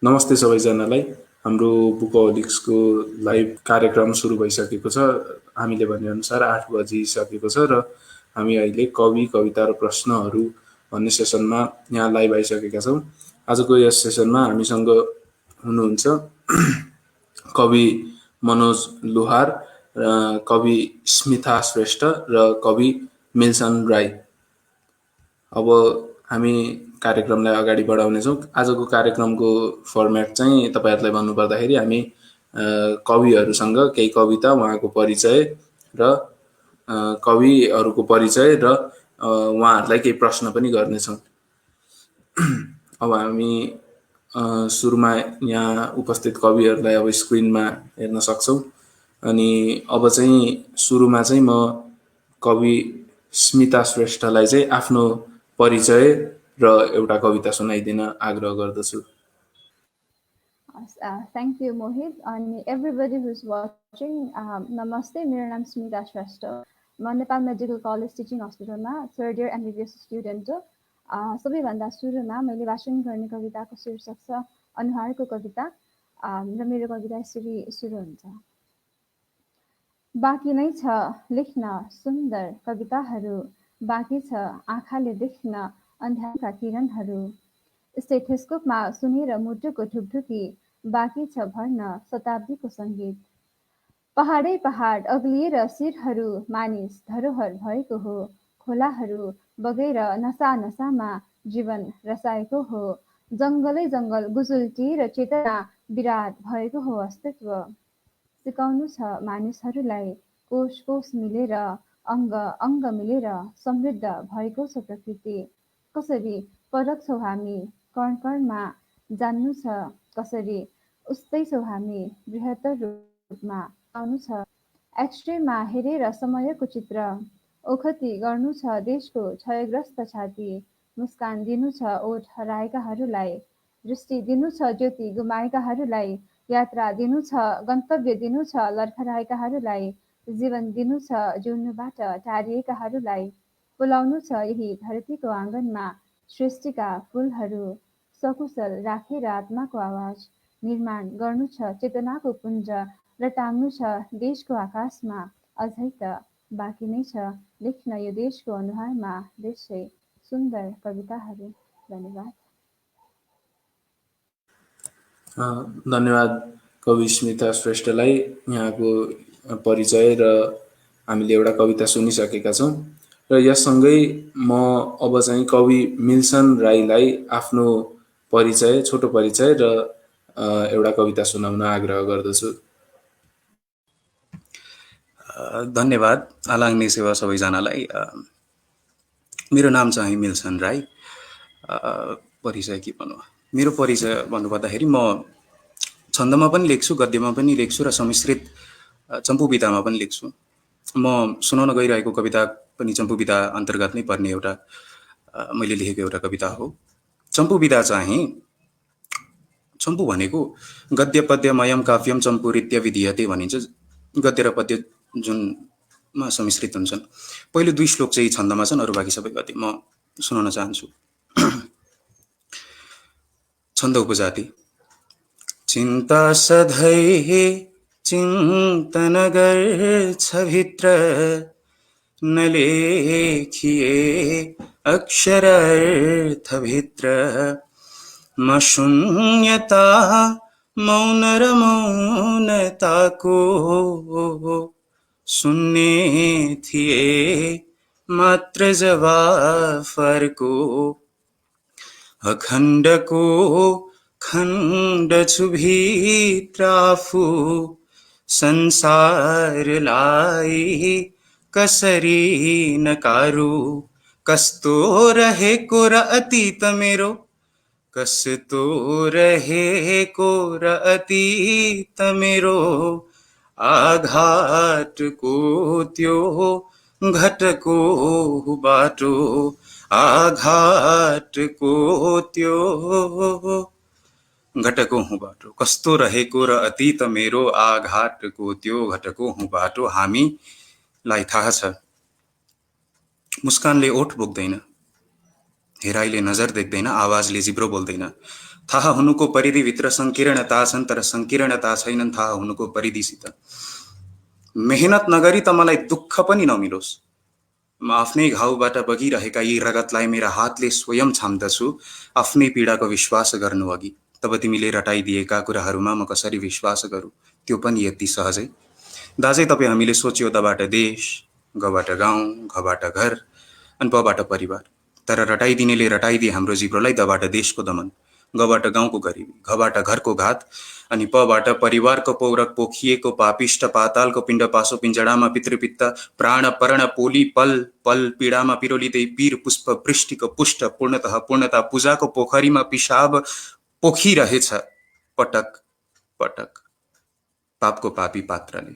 नमस्ते सबैजनालाई। हाम्रो बुकहोलिक्सको लाइभ कार्यक्रम सुरु भइसकेको छ। हामीले भनेअनुसार 8 बजिसकेको छ र हामी अहिले कवि, कविता र प्रश्नहरू भन्ने सेसनमा यहाँ लाइभ आइसकेका छौँ। आजको यस सेसनमा हामीसँग हुनुहुन्छ कवि मनोज लोहार, कवि स्मिता श्रेष्ठ र कवि मिल्सन राई। अब हामी कार्यक्रमलाई अगाडि बढाउनेछौँ। आजको कार्यक्रमको फर्मेट चाहिँ तपाईहरुलाई भन्नुपर्दाखेरि हामी कविहरूसँग केही कविता, उहाँको परिचय र कविहरूको परिचय र उहाँहरूलाई केही प्रश्न पनि गर्नेछौँ। अब हामी सुरुमा यहाँ उपस्थित कविहरूलाई अब स्क्रिनमा हेर्न सक्छौँ। अनि अब चाहिँ सुरुमा चाहिँ म कवि स्मिता श्रेष्ठलाई चाहिँ आफ्नो परिचय र एउटा कविता सुनाइदिन आग्रह गर्दछु। Thank you, Mohit. And everybody who's watching, namaste. मेरो नाम स्मिता श्रेष्ठ। म नेपाल मेडिकल कलेज टिचिङ हस्पिटलमा थर्ड इयर MBBS स्टुडेन्ट हो। सबैभन्दा सुरुमा मैले वाचन गर्ने कविताको शीर्षक छ अनुहारको कविता र मेरो कविता यसरी सुरु हुन्छ। बाँकी नै छ लेख्न सुन्दर कविताहरू, बाँकी छ आँखाले देख्न अन्ध्यारोका किरणहरू, स्टेथोस्कोपमा सुनेर मुटुको ढुकढुकी, बाँकी छ भर्न शताब्दीको सङ्गीत। पहाडै पहाड अग्लिएर शिरहरू मानिस धरोहर भएको हो, खोलाहरू बगेर नसा नसामा जीवन रसाएको हो, जङ्गलै जङ्गल गुजुल्टिएर चेतना विराट भएको हो अस्तित्व। सिकाउनु छ मानिसहरूलाई कोष कोष मिलेर अङ्ग अङ्ग मिलेर समृद्ध भएको छ प्रकृति। कसरी परख्छौँ हामी कण कणमा, जान्नु छ कसरी उस्तै छौँ हामी बृहत्तर रूपमा। आउनु छ एक्सरेमा हेरेर समयको चित्र, ओखती गर्नु छ देशको क्षयग्रस्त छाती, मुस्कान दिनु छ ओठ हराएकाहरूलाई, दृष्टि दिनु छ ज्योति गुमाएकाहरूलाई, यात्रा दिनु छ गन्तव्य दिनु छ लडखडाएकाहरूलाई, जीवन दिनु छ जिउनुबाट टारिएकाहरूलाई, बोलाउनु छ यही धरतीको आँगनमा सृष्टिका फुलहरू, सकुशल राखेर आत्माको आवाज, निर्माण गर्नु छ चेतनाको पुञ्ज र टाङ्नु छ देशको आकाशमा। अझै त बाँकी नै छ लेख्न यो देशको अनुहारमा दृश्य सुन्दर कविताहरू। धन्यवाद। धन्यवाद कवि स्मिता श्रेष्ठलाई। यहाँको परिचय र हामीले एउटा कविता सुनिसकेका छौँ र यससँगै म अब चाहिँ कवि मिल्सन राईलाई आफ्नो परिचय, छोटो परिचय र एउटा कविता सुनाउन आग्रह गर्दछु। धन्यवाद आलाग्ने सेवा सबैजनालाई। मेरो नाम चाहिँ मिल्सन राई। परिचय के भन्नु, मेरो परिचय भन्नुपर्दाखेरि म छन्दमा पनि लेख्छु, गद्यमा पनि लेख्छु र सम्मिश्रित चम्पूविधामा पनि लेख्छु। म सुनाउन गइरहेको कविता पनि चम्पूविधा अन्तर्गत नै पर्ने एउटा मैले लेखेको एउटा कविता हो। चम्पूविधा चाहिँ, चम्पू भनेको गद्य पद्य मयम काव्यम चम्पूरित्य विधीयते भनिन्छ। गद्य र पद्य जुनमा सम्मिश्रित हुन्छन्। पहिलो 2 श्लोक चाहिँ छन्दमा छन्, अरू बाँकी सबै गद्य। म सुनाउन चाहन्छु। छन्द उपजाति। चिन्ता सधैँ चिन्तन गर्छ भित्र, नलेखिए अक्षर अर्थभित्र, म शून्यता मौन र मौनताको सुन्ने थिए मात्र जवाफरको, अखण्डको खण्ड छु भित्र आफू, संसारलाई कसरी नकारू, कस्तो रहेको र अतीत मेरो, कस्तो रहेको र अतीत मेरो, आघाटको त्यो घटको बाटो, आघाटको त्यो घटको हुँ बाटो, कस्तो रहेको र अतीत मेरो, आघाटको त्यो घटको हुँ बाटो। हामीलाई थाहा छ मुस्कानले ओठ बोक्दैन, हेराइले नजर देख्दैन, आवाजले जिब्रो बोल्दैन, थाहा हुनुको परिधिभित्र सङ्कीर्णता छन्, तर सङ्कीर्णता छैनन् थाहा हुनुको परिधिसित। मेहनत नगरी त मलाई दुःख पनि नमिलोस्, म आफ्नै घाउबाट बगिरहेका यी रगतलाई मेरा हातले स्वयं छाम्दछु, आफ्नै पीडाको विश्वास गर्नु अघि। तब तिमीले रटाइदिएका कुराहरूमा म कसरी विश्वास गरौँ, त्यो पनि यति सहजै। दाजै तपाईँ हामीले सोच्यो दबाट देश, गबाट गाउँ, घबाट घर अनि पबाट परिवार। तर रटाइदिनेले रटाइदिए हाम्रो जिब्रोलाई दबाट देशको दमन, गबाट गाउँको गरिबी, घबाट घरको घात अनि पबाट परिवारको पौरख पोखिएको पापिष्ट पातालको पिण्ड पासो पिञ्जडामा पितृपित्त प्राण पर्ण पोली पल पल पीडामा पिरोलिँदै पीर पुष्प वृष्टिको पुष्ट पूर्णतः पूर्णता पूजाको पोखरीमा पिसाब पोखिरहेछ पटक पटक पापको पापी पात्रले।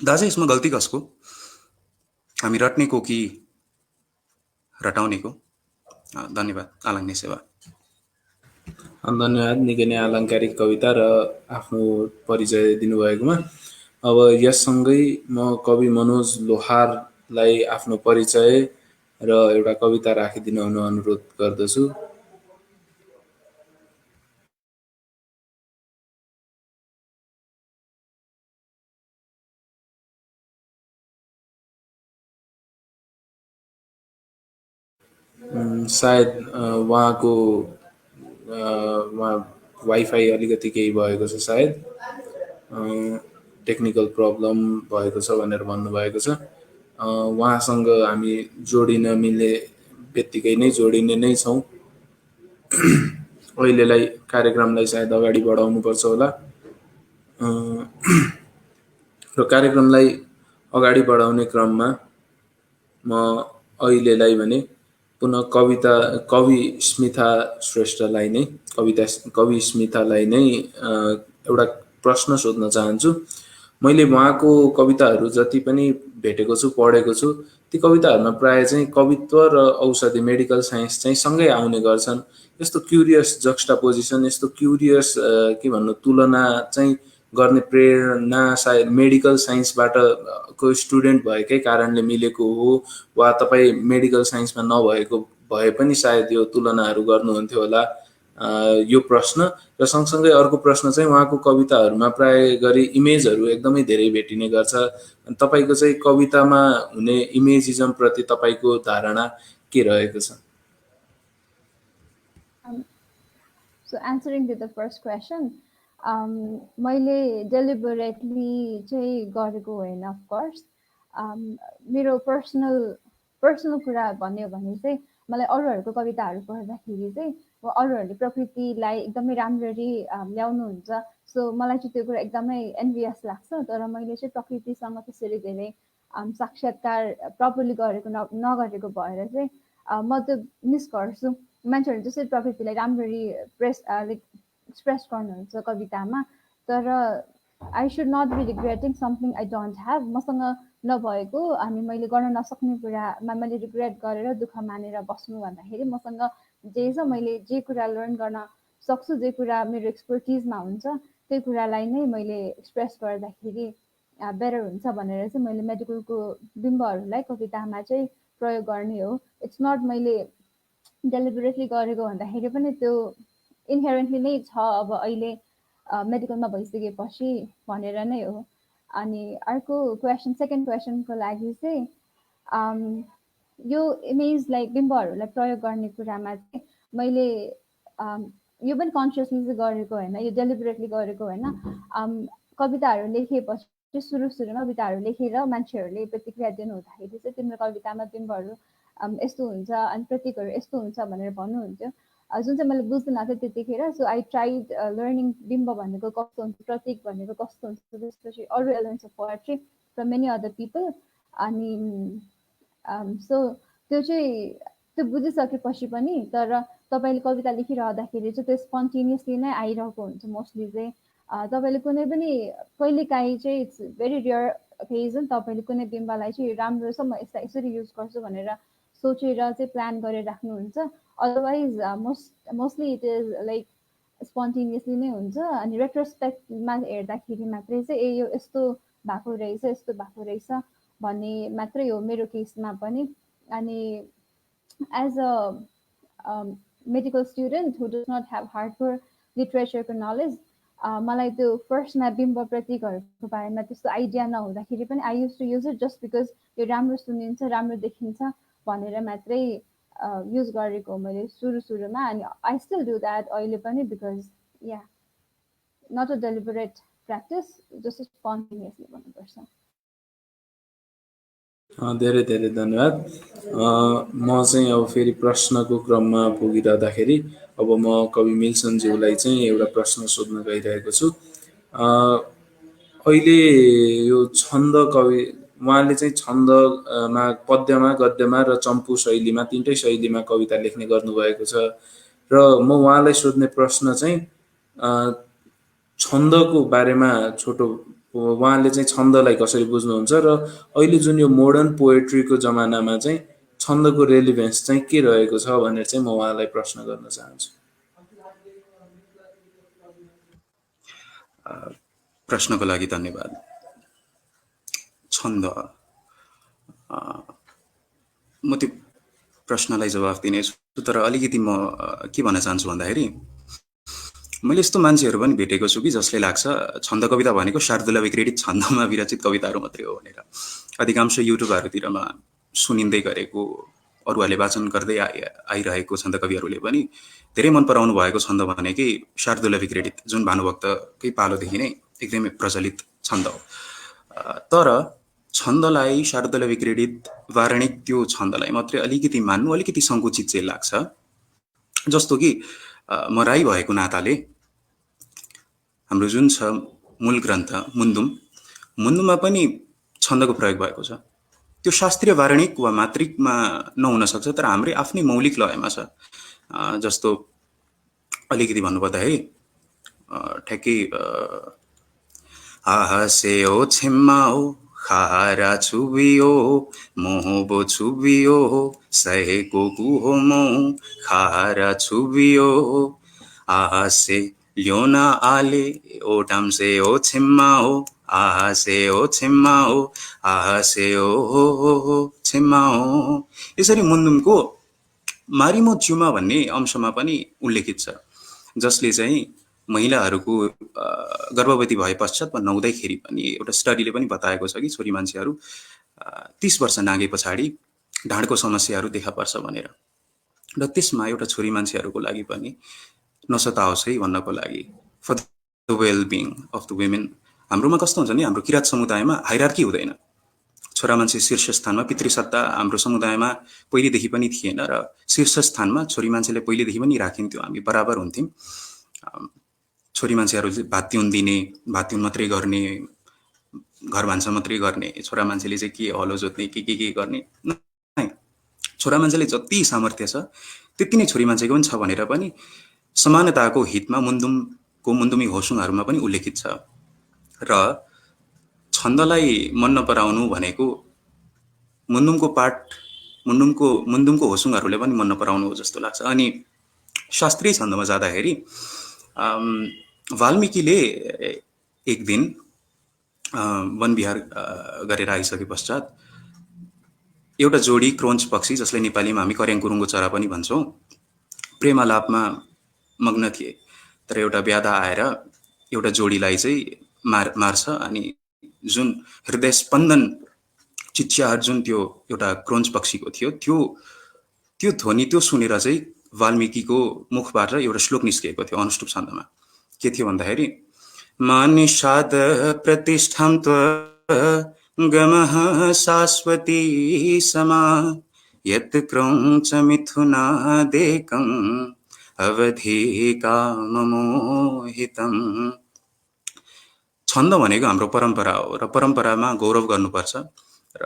दाजु यसमा गल्ती कसको? हामी रट्नेको कि रटाउनेको? धन्यवाद। आलाङ्ने सेवा। धन्यवाद, निकै नै आलङ्कारिक कविता र आफ्नो परिचय दिनुभएकोमा। अब यससँगै म कवि मनोज लोहारलाई आफ्नो परिचय र एउटा कविता राखिदिन हुन अनुरोध गर्दछु। सायद उहाँको उहाँ वाइफाई अलिकति केही भएको छ, सायद टेक्निकल प्रब्लम भएको छ भनेर भन्नुभएको छ। उहाँसँग हामी जोडिन मिल्ने बित्तिकै नै जोडिने नै छौँ। अहिलेलाई कार्यक्रमलाई सायद अगाडि बढाउनुपर्छ होला र कार्यक्रमलाई अगाडि बढाउने क्रममा म अहिलेलाई भने पुनः कवि स्मिता श्रेष्ठलाई नै कवि स्मितालाई नै एउटा प्रश्न सोध्न चाहन्छु। मैले उहाँको कविताहरू जति पनि भेटेको छु, पढेको छु, ती कविताहरूमा प्राय चाहिँ कवित्व र औषधि मेडिकल साइन्स चाहिँ सँगै आउने गर्छन्। यस्तो क्युरियस जक्स्टापोजिसन, यस्तो क्युरियस के भन्नु तुलना चाहिँ गर्ने प्रेरणा सायद मेडिकल साइन्सबाट को स्टुडेन्ट भएकै कारणले मिलेको हो, वा तपाईँ मेडिकल साइन्समा नभएको भए पनि सायद यो तुलनाहरू गर्नुहुन्थ्यो होला। यो प्रश्न र सँगसँगै अर्को प्रश्न चाहिँ उहाँको कविताहरूमा प्राय गरी इमेजहरू एकदमै धेरै भेटिने गर्छ। तपाईँको चाहिँ कवितामा हुने इमेजिजमप्रति तपाईँको धारणा के रहेको छ? So answering to the first question, मैले deliberately चाहिँ गरेको होइन, of course. मेरो पर्सनल कुरा भन्यो भने चाहिँ मलाई अरूहरूको कविताहरू पढ्दाखेरि चाहिँ अरूहरूले प्रकृतिलाई एकदमै राम्ररी ल्याउनुहुन्छ। सो मलाई चाहिँ त्यो कुरा एकदमै एन्भियस लाग्छ। तर मैले चाहिँ प्रकृतिसँग त्यसरी धेरै साक्षात्कार प्रपरली गरेको नगरेको भएर चाहिँ म त्यो मिस गर्छु। मान्छेहरू जसरी प्रकृतिलाई राम्ररी एक्सप्रेस गर्नुहुन्छ कवितामा, तर I should not be regretting something I don't have. मसँग नभएको अनि मैले गर्न नसक्ने कुरामा मैले रिग्रेट गरेर दुःख मानेर बस्नु भन्दाखेरि मसँग जे छ, मैले जे कुरा लर्न गर्न सक्छु, जे कुरा मेरो एक्सपर्टिजमा हुन्छ, त्यही कुरालाई नै मैले एक्सप्रेस गर्दाखेरि बेटर हुन्छ भनेर चाहिँ मैले मेडिकलको बिम्बहरूलाई कवितामा चाहिँ प्रयोग गर्ने हो। इट्स नट मैले डेलिबरेटली गरेको भन्दाखेरि पनि त्यो इन्हेरेन्टली नै छ अब अहिले मेडिकलमा भइसकेपछि भनेर नै हो। अनि अर्को क्वेसन, सेकेन्ड क्वेसनको लागि चाहिँ यो इमेजलाई बिम्बहरूलाई प्रयोग गर्ने कुरामा चाहिँ मैले यो पनि कन्सियसली चाहिँ गरेको होइन, यो डेलिबरेटली गरेको होइन। कविताहरू लेखेपछि सुरुमा कविताहरू लेखेर मान्छेहरूले प्रतिक्रिया दिनु हुँदाखेरि चाहिँ तिम्रो कवितामा बिम्बहरू यस्तो हुन्छ अनि प्रतीकहरू यस्तो हुन्छ भनेर भन्नुहुन्थ्यो, जुन चाहिँ मैले बुझ्दैन थिएँ त्यतिखेर। सो आई ट्राइड लर्निङ बिम्ब भनेको कस्तो हुन्छ, प्रतीक भनेको कस्तो हुन्छ, त्यसपछि अरू elements of poetry from many other people. अनि सो त्यो चाहिँ त्यो बुझिसकेपछि पनि तर तपाईँले कविता लेखिरहँदाखेरि चाहिँ त्यो स्पन्टेनियसली नै आइरहेको हुन्छ। मोस्टली चाहिँ तपाईँले कुनै पनि कहिलेकाहीँ चाहिँ इट्स भेरी रेयर ओकेजन तपाईँले कुनै बिम्बलाई चाहिँ राम्रो छ म यसलाई यसरी युज गर्छु भनेर सोचेर चाहिँ प्लान गरेर राख्नुहुन्छ। Otherwise mostly it is like स्पन्टेनियसली नै हुन्छ। अनि रेट्रोस्पेक्टमा हेर्दाखेरि मात्रै चाहिँ ए यो यस्तो भएको रहेछ, यस्तो भएको रहेछ भन्ने मात्रै हो मेरो केसमा पनि। अनि as a medical student who does not have hardcore literature knowledge, मलाई त्यो फर्स्टमा बिम्ब प्रतीकहरूको बारेमा त्यस्तो आइडिया नहुँदाखेरि पनि I used to use it just because यो राम्रो सुनिन्छ राम्रो देखिन्छ भनेर मात्रै युज गरेको मैले सुरुमा अनि आई स्टिल डु द्याट अहिले पनि because yeah not a deliberate practice just spontaneously भन्नुपर्छ। धेरै धेरै धन्यवाद। म चाहिँ अब फेरि प्रश्नको क्रममा पुगिरहँदाखेरि अब म कवि मिल्सनज्यूलाई चाहिँ एउटा प्रश्न सोध्न गइरहेको छु। अहिले यो छन्द कवि उहाँले चाहिँ छन्दमा पद्यमा गद्यमा र चम्पू शैलीमा तिनटै शैलीमा कविता लेख्ने गर्नुभएको छ र म उहाँलाई सोध्ने प्रश्न चाहिँ छन्दको बारेमा छोटो उहाँले चाहिँ छन्दलाई कसरी बुझ्नुहुन्छ र अहिले जुन यो मोडर्न पोएट्रीको जमानामा चाहिँ छन्दको रेलिभेन्स चाहिँ के रहेको छ भनेर चाहिँ म उहाँलाई प्रश्न गर्न चाहन्छु। प्रश्नको लागि धन्यवाद। छन्द, म त्यो प्रश्नलाई जवाफ दिनेछु, तर अलिकति म के भन्न चाहन्छु भन्दाखेरि मैले यस्तो मान्छेहरू पनि भेटेको छु कि जसले लाग्छ छन्द कविता भनेको शार्दुला विक्रेडित छन्दमा विरचित कविताहरू मात्रै हो भनेर। अधिकांश युट्युबहरूतिरमा सुनिँदै गरेको अरूहरूले वाचन गर्दै आइरहेको छन्द कविहरूले पनि धेरै मन पराउनु भएको छन्द भनेकै शार्दुला विक्रेडित, जुन भानुभक्तकै पालोदेखि नै एकदमै प्रचलित छन्द हो। तर छन्दलाई शार्दुला विक्रेडित वार्णिक त्यो छन्दलाई मात्रै अलिकति मान्नु अलिकति सङ्कुचित चाहिँ लाग्छ। जस्तो कि म राई भएको नाताले हाम्रो जुन छ मूल ग्रन्थ मुन्दुममा पनि छन्दको प्रयोग भएको छ। त्यो शास्त्रीय वार्णिक वा मात्रिकमा नहुन सक्छ, तर हाम्रै आफ्नै मौलिक लयमा छ। जस्तो अलिकति भन्नुपर्दाखेरि ठ्याक्कै हासेओ छिम्माओ खारा छुबियो मोहबो छुबियो सहेको कुहो मो खारा छुबियो आसे ल्योना आले ओटाम से ओ छिम्माओ आसे ओ छिम्माओ आसे ओ छिम्माओ। यसरी मुन्दुमको मारिमो च्युमा भन्ने अंशमा पनि उल्लेखित छ, जसले चाहिँ महिलाहरूको गर्भवती भए पश्चात वा नुहाउँदाखेरि पनि एउटा स्टडीले पनि बताएको छ कि छोरी मान्छेहरू 30 वर्ष नागे पछाडि ढाडको समस्याहरू देखा पर्छ भनेर। र त्यसमा एउटा छोरी मान्छेहरूको लागि पनि नसताओस् है भन्नको लागि for the well being of the women. हाम्रोमा कस्तो हुन्छ नि, हाम्रो किराँत समुदायमा हाइरार्की हुँदैन। छोरा मान्छे शीर्ष स्थानमा, पितृसत्ता हाम्रो समुदायमा पहिलेदेखि पनि थिएन र शीर्ष स्थानमा छोरी मान्छेलाई पहिलेदेखि पनि राखिन्थ्यो। हामी बराबर हुन्थ्यौँ। छोरी मान्छेहरूले भात्युन दिने, भात्युन मात्रै गर्ने, घर भान्सा मात्रै गर्ने, छोरा मान्छेले चाहिँ के हलो जोत्ने के गर्ने। छोरा मान्छेले जति सामर्थ्य छ त्यति नै छोरी मान्छेको पनि छ भनेर पनि समानताको हितमा मुन्दुमी होसुङहरूमा पनि उल्लेखित छ। र छन्दलाई मन नपराउनु भनेको मुन्दुमको होसुङहरूले पनि मन नपराउनु हो जस्तो लाग्छ। अनि शास्त्रीय छन्दमा जाँदाखेरि वाल्मिकीले एक दिन वन विहार गरेर आइसके पश्चात एउटा जोडी क्रोन्च पक्षी, जसलाई नेपालीमा हामी कर्याङकुरुङको चरा पनि भन्छौँ, प्रेमालापमा मग्न थिए। तर एउटा व्याधा आएर एउटा जोडीलाई चाहिँ मार्छ अनि जुन हृदय स्पन्दन चिच्याहट जुन त्यो एउटा क्रोन्च पक्षीको थियो त्यो ध्वनि त्यो सुनेर चाहिँ वाल्मिकीको मुखबाट एउटा श्लोक निस्किएको थियो अनुष्टुप छन्दमा। के थियो भन्दाखेरि मानिषाद प्रतिष्ठां गमः शाश्वती समा यत् क्रौञ्च मिथुनादेकं अवधि काममोहितं। छन्द भनेको हाम्रो परम्परा हो र परम्परामा गौरव गर्नुपर्छ। र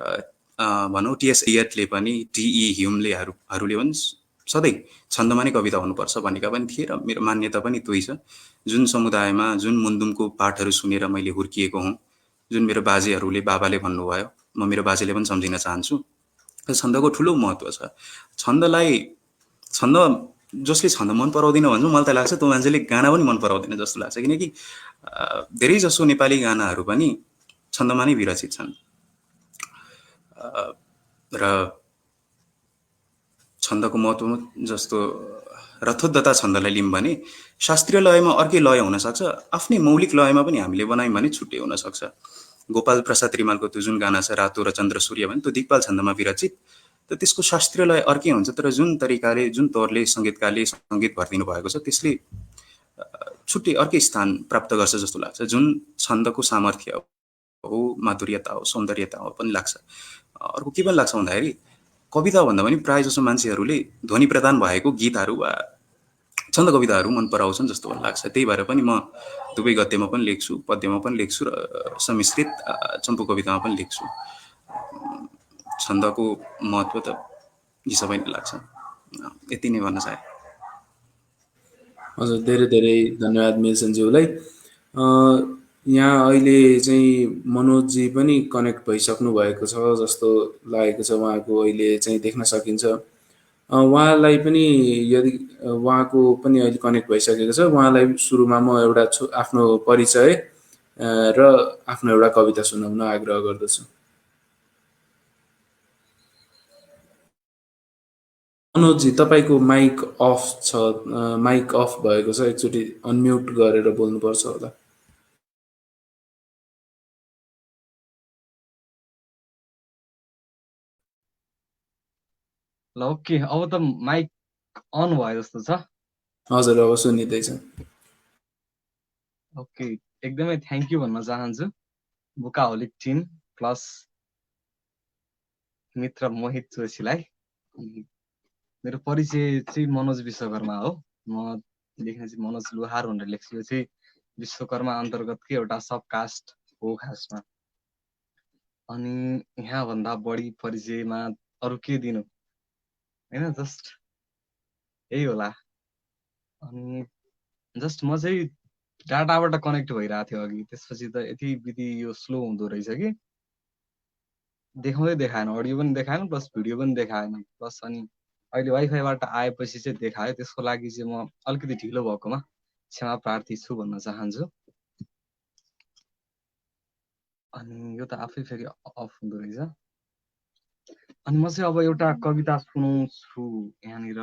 भनौँ टिएस एलियटले पनि, टिई ह्युमले पनि सधैँ छन्दमा नै कविता हुनुपर्छ भनेका पनि थिए र मेरो मान्यता पनि त्यही छ। जुन समुदायमा जुन मुन्दुमको पाठहरू सुनेर मैले हुर्किएको हुँ, जुन मेरो बाबाले भन्नुभयो, म मेरो बाजेले पनि सम्झिन चाहन्छु। र छन्दको ठुलो महत्त्व छ। जसले छन्द मन पराउँदैन भन्छ, मलाई त लाग्छ त्यो मान्छेले गाना पनि मन पराउँदैन जस्तो लाग्छ। किनकि धेरै जसो नेपाली गानाहरू पनि छन्दमा नै विरचित छन्। र छन्दको महत्त्व जस्तो रथोद्धता छन्दलाई लियौँ भने शास्त्रीय लयमा अर्कै लय हुनसक्छ, आफ्नै मौलिक लयमा पनि हामीले बनायौँ भने छुट्टै हुनसक्छ। गोपाल प्रसाद रिमालको त्यो जुन गाना छ रातो र चन्द्र सूर्य भने त्यो दिक्पाल छन्दमा विरचित, त त्यसको शास्त्रीय लय अर्कै हुन्छ, तर जुन तरिकाले जुन तौरले सङ्गीतकारले सङ्गीत भरिदिनु भएको छ त्यसले छुट्टै अर्कै स्थान प्राप्त गर्छ जस्तो लाग्छ। जुन छन्दको सामर्थ्य हो, माधुर्यता हो, सौन्दर्यता हो पनि लाग्छ। अर्को के पनि लाग्छ भन्दाखेरि कविता भन्दा पनि प्रायः जसो मान्छेहरूले ध्वनि प्रदान भएको गीतहरू वा छन्द कविताहरू मन पराउँछन् जस्तो पनि लाग्छ। त्यही भएर पनि म दुवै गद्यमा पनि लेख्छु, पद्यमा पनि लेख्छु र सम्मिश्रित चम्पू कवितामा पनि लेख्छु। छन्दको महत्त्व त यी सबै नै लाग्छ। यति नै भन्न चाहे। हजुर, धेरै धेरै धन्यवाद मिल्सनज्यूलाई। यहाँ अहिले चाहिँ मनोजजी पनि कनेक्ट भइसक्नु भएको छ जस्तो लागेको छ, उहाँको अहिले चाहिँ देख्न सकिन्छ। उहाँलाई पनि यदि उहाँको पनि अहिले कनेक्ट भइसकेको छ, उहाँलाई सुरुमा म एउटा आफ्नो परिचय र आफ्नो एउटा कविता सुनाउन आग्रह गर्दछु। मनोजजी, तपाईँको माइक अफ छ, माइक अफ भएको छ, एकचोटि अनम्युट गरेर बोल्नुपर्छ होला। ल ओके, अब त माइक अन भयो जस्तो छ। हजुर, अब सुनिँदैछ। ओके, एकदमै थ्याङ्क यू भन्न चाहन्छु बुकाहोलिक टिम प्लस मित्र मोहित जोशीलाई। मेरो परिचय चाहिँ मनोज विश्वकर्मा हो। म लेख्ने चाहिँ मनोज लुहार भनेर लेख्छु। यो चाहिँ विश्वकर्मा अन्तर्गतकै एउटा सबकास्ट हो खासमा। अनि यहाँभन्दा बढी परिचयमा अरू के दिनु होइन, जस्ट यही होला। अनि जस्ट म चाहिँ डाटाबाट कनेक्ट भइरहेको थियो अघि, त्यसपछि त यति विधि यो स्लो हुँदो रहेछ कि देखाउँदै देखाएन, अडियो पनि देखाएन प्लस भिडियो पनि देखाएन प्लस। अनि अहिले वाइफाईबाट आएपछि चाहिँ देखायो। त्यसको लागि चाहिँ म अलिकति ढिलो भएकोमा क्षमा प्रार्थी छु भन्न चाहन्छु। अनि यो त आफै फेरि अफ हुँदो रहेछ। अनि म चाहिँ अब एउटा कविता सुनाउँछु यहाँनिर।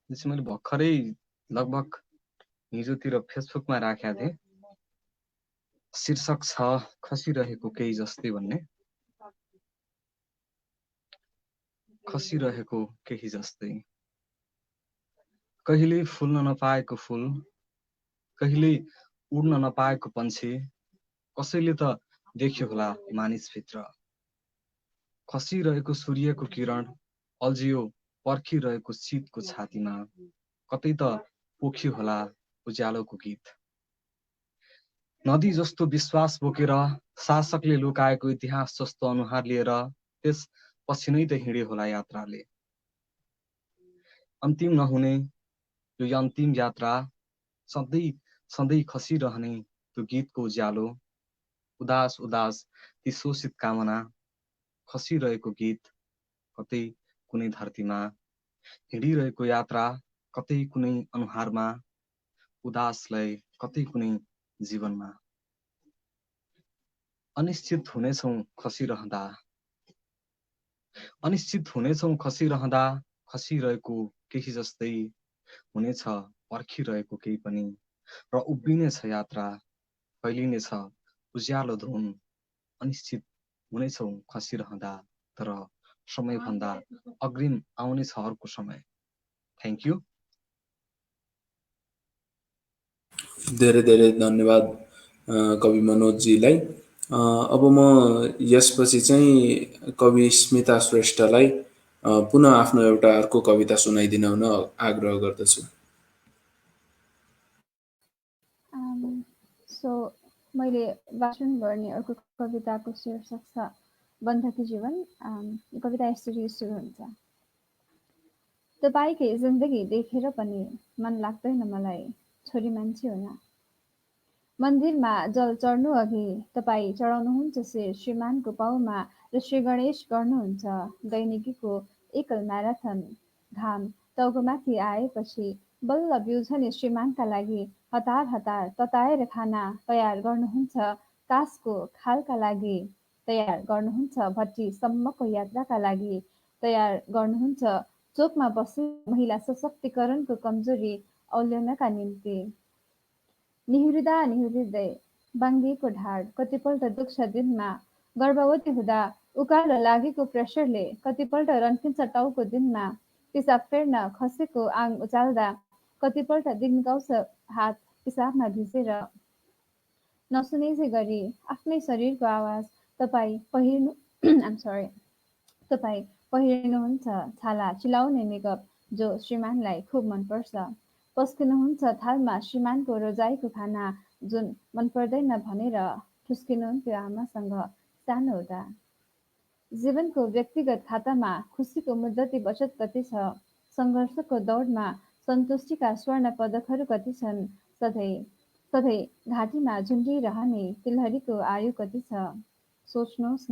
जस्तै मैले भर्खरै लगभग हिजोतिर फेसबुकमा राखेको थिएँ। शीर्षक छ खसिरहेको केही जस्तै भन्ने। खसिरहेको केही जस्तै, कहिल्यै फुल्न नपाएको फुल, कहिल्यै उड्न नपाएको पन्छी, कसैले त देख्यो होला मानिसभित्र। खसिरहेको सूर्यको किरण अल्झियो पर्खिरहेको शीतको छातीमा, कतै त पोखियो होला उज्यालोको गीत। नदी जस्तो विश्वास बोकेर शासकले लुकाएको इतिहास जस्तो अनुहार लिएर त्यस पछि नै त हिँड्यो होला यात्राले। अन्तिम नहुने यो अन्तिम यात्रा, सधैँ सधैँ खसिरहने त्यो गीतको उज्यालो, उदास उदास ती शोषित कामना, खसिरहेको गीत कतै कुनै धरतीमा, हिँडिरहेको यात्रा कतै कुनै अनुहारमा, उदासलाई कतै कुनै जीवनमा। अनिश्चित हुनेछौँ खसिरहँदा, अनिश्चित हुनेछौँ खसिरहँदा, खसिरहेको केही जस्तै हुनेछ पर्खिरहेको केही पनि। र उभिनेछ यात्रा, फैलिनेछ उज्यालो धुन। अनिश्चित हुनेछौँ खसिरहँदा, तर समयभन्दा अग्रिम आउनेछ अर्को समय। Thank you. धेरै धेरै धन्यवाद कवि मनोजजीलाई। अब म यसपछि चाहिँ कवि स्मिता श्रेष्ठलाई पुनः आफ्नो एउटा अर्को कविता सुनाइदिन हुन आग्रह गर्दछु। सो मैले वाचन गर्ने अर्को कविताको शीर्षक छ बन्धकी जीवन। कविता यसरी सुरु हुन्छ। तपाईँकै जिन्दगी देखेर पनि मन लाग्दैन मलाई छोरी मान्छे हुन। मन्दिरमा जल चढ्नु अघि तपाईँ चढाउनुहुन्छ शिर श्रीमानको पाउमा र श्री गणेश गर्नुहुन्छ दैनिकीको एकल म्याराथन। घाम टाउकोमाथि आएपछि बल्ल बिउझने श्रीमानका लागि हतार हतार तताएर खाना तयार गर्नुहुन्छ। कासको खालका लागि तयार गर्नुहुन्छ भट्टीसम्मको यात्राका लागि तयार गर्नुहुन्छ चोकमा बसी महिला सशक्तिकरणको कमजोरी औल्याउनका निम्ति। निहुरिँदा निहुरिँदै बाङ्गिएको ढाड कतिपल्ट दुख्छ दिनमा, गर्भवती हुँदा उकालो लागेको प्रेसरले कतिपल्ट रन्किन्छ टाउको दिनमा, पिसाब फेर्न खसेको आङ उचाल्दा कतिपल्ट दिङ्गाउँछ हात पिसाबमा भिजेर। नसुनेझै गरी आफ्नै शरीरको आवाज तपाईँ पहिरिनुहुन्छ छाला चिलाउने मेकअप जो श्रीमानलाई खुब मनपर्छ। पस्किनुहुन्छ थालमा श्रीमानको रोजाइको खाना जुन मन पर्दैन भनेर ठुस्किनुहुन्थ्यो आमासँग सानो हुँदा। जीवनको व्यक्तिगत खातामा खुसीको मुद्दती बचत कति छ, सङ्घर्षको दौडमा सन्तुष्टिका स्वर्ण पदकहरू कति छन्, सधैँ सधैँ घाँटीमा झुन्डिरहने तिलहरीको आयु कति छ। सोच्नुहोस्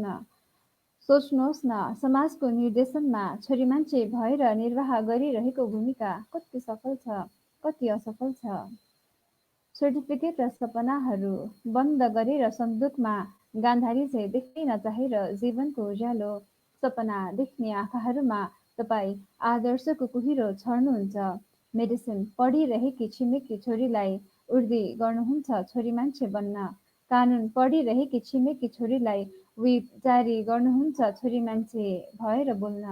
न समाजको निर्देशनमा छोरी मान्छे भएर निर्वाह गरिरहेको भूमिका कति सफल छ, कति असफल छ। सर्टिफिकेट र सपनाहरू बन्द गरेर सन्दुकमा गान्धारी झैँ देख्नै नचाहेर जीवनको उज्यालो सपना देख्ने आँखाहरूमा तपाईँ आदर्शको कुहिरो छर्नुहुन्छ। मेडिसिन पढिरहेकी छिमेकी छोरीलाई उर्दी गर्नुहुन्छ छोरी मान्छे बन्न, कानुन पढिरहेकी छिमेकी छोरीलाई व्हिप जारी गर्नुहुन्छ छोरी मान्छे भएर बोल्न।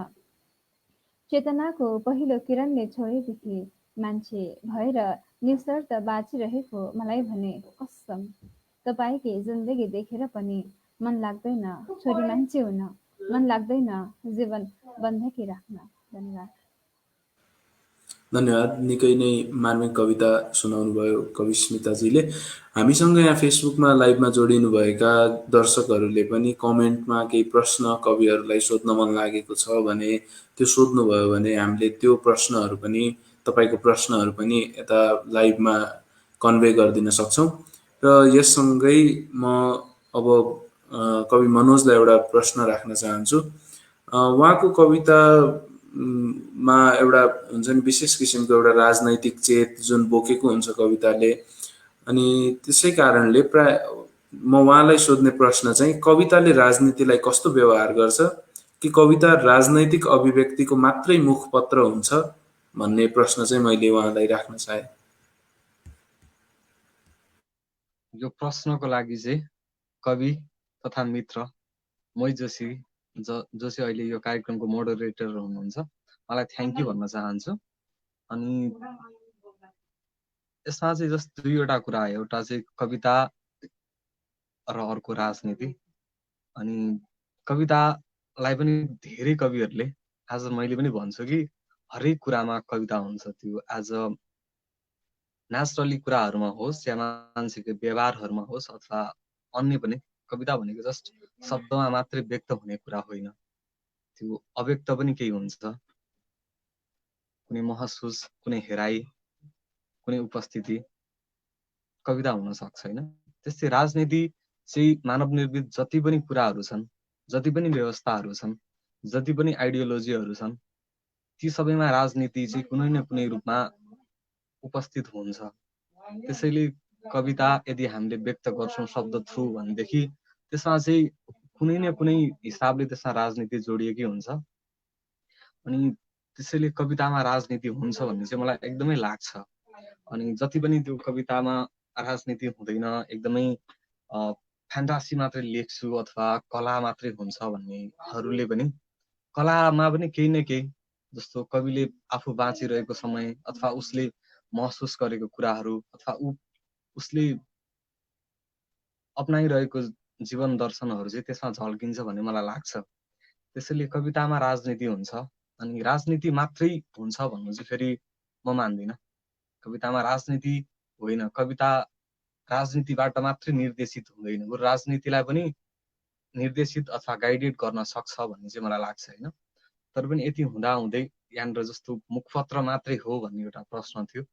चेतनाको पहिलो किरणले छोएदेखि मान्छे भएर निशर्त बाँचिरहेको मलाई भने कसम तपाईँकै जिन्दगी देखेर पनि मन लाग्दैन छोरी मान्छे हुन, मन लाग्दैन जीवन बन्धकी राख्न। धन्यवाद। धन्यवाद। निकै नै मार्मिक कविता सुनाउनुभयो कवि स्मिताजीले। हामीसँग यहाँ फेसबुकमा लाइभमा जोडिनुभएका दर्शकहरूले पनि कमेन्टमा केही प्रश्न कविहरूलाई सोध्न मन लागेको छ भने त्यो सोध्नुभयो भने हामीले त्यो प्रश्नहरू पनि तपाईँको प्रश्नहरू पनि यता लाइभमा कन्भे गरिदिन सक्छौँ। र यससँगै म अब कवि मनोजलाई एउटा प्रश्न राख्न चाहन्छु। उहाँको कविता मा एउटा हुन्छ नि विशेष किसिमको एउटा राजनैतिक चेत जुन बोकेको हुन्छ कविताले, अनि त्यसै कारणले प्राय म उहाँलाई सोध्ने प्रश्न चाहिँ कविताले राजनीतिलाई कस्तो व्यवहार गर्छ, कि कविता राजनैतिक अभिव्यक्तिको मात्रै मुखपत्र हुन्छ भन्ने प्रश्न चाहिँ मैले उहाँलाई राख्न चाहे। यो प्रश्नको लागि चाहिँ कवि तथा मित्र मोहित जोशी जो चाहिँ अहिले यो कार्यक्रमको मोडरेटर हुनुहुन्छ, मलाई थ्याङ्क यू भन्न चाहन्छु। अनि यसमा चाहिँ जस्तो दुईवटा कुरा, एउटा चाहिँ कविता र अर्को राजनीति। अनि कवितालाई पनि धेरै कविहरूले, आज मैले पनि भन्छु कि हरेक कुरामा कविता हुन्छ। त्यो आज नेचुरली कुराहरूमा होस् या मान्छेको व्यवहारहरूमा होस् अथवा अन्य पनि, कविता भनेको जस्ट शब्दमा मात्रै व्यक्त हुने कुरा होइन, त्यो अव्यक्त पनि केही हुन्छ, कुनै महसुस, कुनै हेराइ, कुनै उपस्थिति कविता हुन सक्छ होइन। त्यस्तै राजनीति चाहिँ मानव निर्मित जति पनि कुराहरू छन्, जति पनि व्यवस्थाहरू छन्, जति पनि आइडियोलोजीहरू छन्, ती सबैमा राजनीति चाहिँ कुनै न कुनै रूपमा उपस्थित हुन्छ। त्यसैले कविता यदि हामीले व्यक्त गर्छौँ शब्द थ्रु भनेदेखि त्यसमा चाहिँ कुनै न कुनै हिसाबले त्यसमा राजनीति जोडिएकै हुन्छ। अनि त्यसैले कवितामा राजनीति हुन्छ भन्ने चाहिँ मलाई एकदमै लाग्छ। अनि जति पनि त्यो कवितामा राजनीति हुँदैन, एकदमै फ्यान्टासी मात्रै लेख्छु अथवा कला मात्रै हुन्छ भन्नेहरूले पनि, कलामा पनि केही न केही, जस्तो कविले आफू बाँचिरहेको समय अथवा उसले महसुस गरेको कुराहरू अथवा उसले अपनाइरहेको जीवन दर्शनहरू चाहिँ त्यसमा झल्किन्छ भन्ने मलाई लाग्छ। त्यसैले कवितामा राजनीति हुन्छ। अनि राजनीति मात्रै हुन्छ भन्नु चाहिँ फेरि म मान्दिनँ। कवितामा राजनीति होइन, कविता राजनीतिबाट मात्रै निर्देशित हुँदैन, बरु राजनीतिलाई पनि निर्देशित अथवा गाइडेड गर्न सक्छ भन्ने चाहिँ मलाई लाग्छ होइन। तर पनि यति हुँदा हुँदै यहाँनिर जस्तो मुखपत्र मात्रै हो भन्ने एउटा प्रश्न थियो।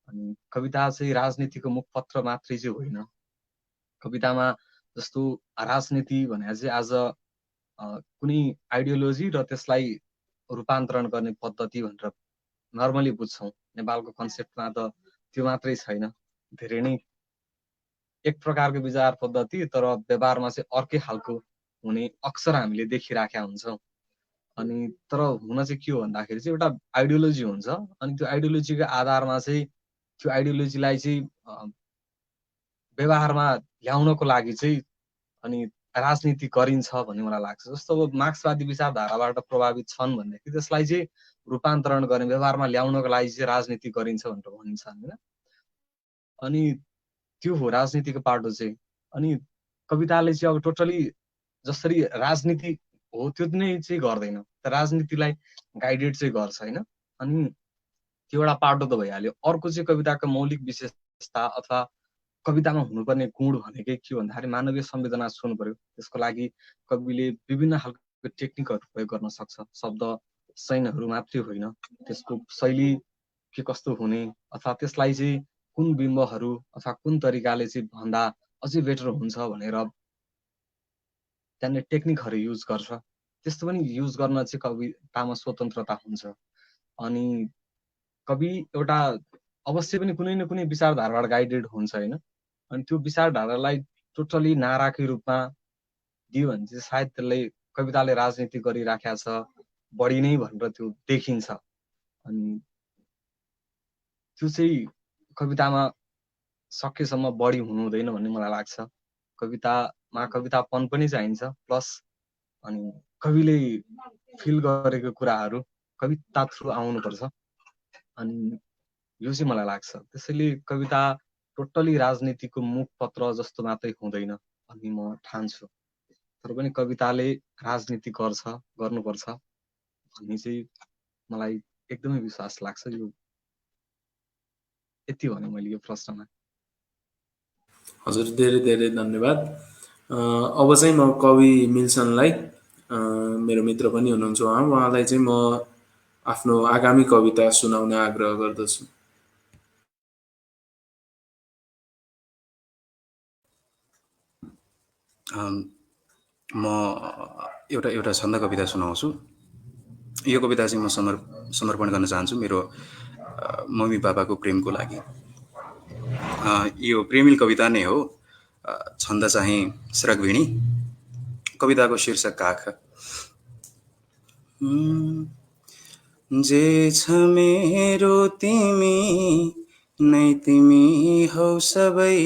अनि कविता चाहिँ राजनीतिको मुखपत्र मात्रै चाहिँ होइन। कवितामा जस्तो राजनीति भने चाहिँ आज कुनै आइडियोलोजी र त्यसलाई रूपान्तरण गर्ने पद्धति भनेर नर्मली बुझ्छौँ। नेपालको कन्सेप्टमा त त्यो मात्रै छैन, धेरै नै एक प्रकारको विचार पद्धति तर व्यवहारमा चाहिँ अर्कै खालको हुने अक्सर हामीले देखिराखेका हुन्छौँ। अनि तर हुन चाहिँ के हो भन्दाखेरि चाहिँ एउटा आइडियोलोजी हुन्छ, अनि त्यो आइडियोलोजीको आधारमा चाहिँ त्यो आइडियोलोजीलाई चाहिँ व्यवहारमा ल्याउनको लागि चाहिँ अनि राजनीति गरिन्छ भन्ने मलाई लाग्छ। जस्तो अब मार्क्सवादी विचारधाराबाट प्रभावित छन् भनेदेखि त्यसलाई चाहिँ रूपान्तरण गर्ने, व्यवहारमा ल्याउनको लागि चाहिँ राजनीति गरिन्छ भनेर भनिन्छ होइन। अनि त्यो हो राजनीतिको पाटो चाहिँ। अनि कविताले चाहिँ अब टोटली जसरी राजनीति हो त्यो नै चाहिँ गर्दैन, राजनीतिलाई गाइडेड चाहिँ गर्छ होइन। अनि त्यो एउटा पाटो त भइहाल्यो। अर्को चाहिँ कविताको मौलिक विशेषता अथवा कवितामा हुनुपर्ने गुण भनेकै के भन्दाखेरि मानवीय संवेदना छुनु पर्यो। त्यसको लागि कविले विभिन्न खालको टेक्निकहरू प्रयोग गर्न सक्छ। शब्द चयनहरू मात्रै होइन, त्यसको शैली के कस्तो हुने अथवा त्यसलाई चाहिँ कुन बिम्बहरू अथवा कुन तरिकाले चाहिँ भन्दा अझै बेटर हुन्छ भनेर त्यहाँनिर टेक्निकहरू युज गर्छ। त्यस्तो पनि युज गर्न चाहिँ कवितामा स्वतन्त्रता हुन्छ। अनि कवि एउटा अवश्य पनि कुनै न कुनै विचारधाराबाट गाइडेड हुन्छ होइन। अनि त्यो विचारधारालाई टोटली नाराकै रूपमा दियो भने चाहिँ सायद त्यसलाई कविताले राजनीति गरिराखेको छ बढी नै भनेर त्यो देखिन्छ। अनि त्यो चाहिँ कवितामा सकेसम्म बढी हुनु हुँदैन भन्ने मलाई लाग्छ। कवितामा कवितापन पनि चाहिन्छ, प्लस अनि कविले फिल गरेको कुराहरू कविता थ्रु आउनुपर्छ। अनि यो चाहिँ मलाई लाग्छ। त्यसैले कविता टोटली राजनीतिको मुखपत्र जस्तो मात्रै हुँदैन भन्ने म ठान्छु। तर पनि कविताले राजनीति गर्नुपर्छ भन्ने चाहिँ मलाई एकदमै विश्वास लाग्छ। यो यति भने मैले यो प्रश्नमा। हजुर धेरै धेरै धन्यवाद। अब चाहिँ म कवि मिल्सनलाई, मेरो मित्र पनि हुनुहुन्छ उहाँलाई चाहिँ म आफ्नो आगामी कविता सुनाउन आग्रह गर्दछु। म एउटा छन्द कविता सुनाउँछु। यो कविता चाहिँ म समर्पण गर्न चाहन्छु मेरो मम्मी पापाको प्रेमको लागि। यो प्रेमिल कविता नै हो। छन्द चाहिँ श्रगविणी। कविताको शीर्षक काख। जे छ मेरो तिमी नै तिमी हौ सबै,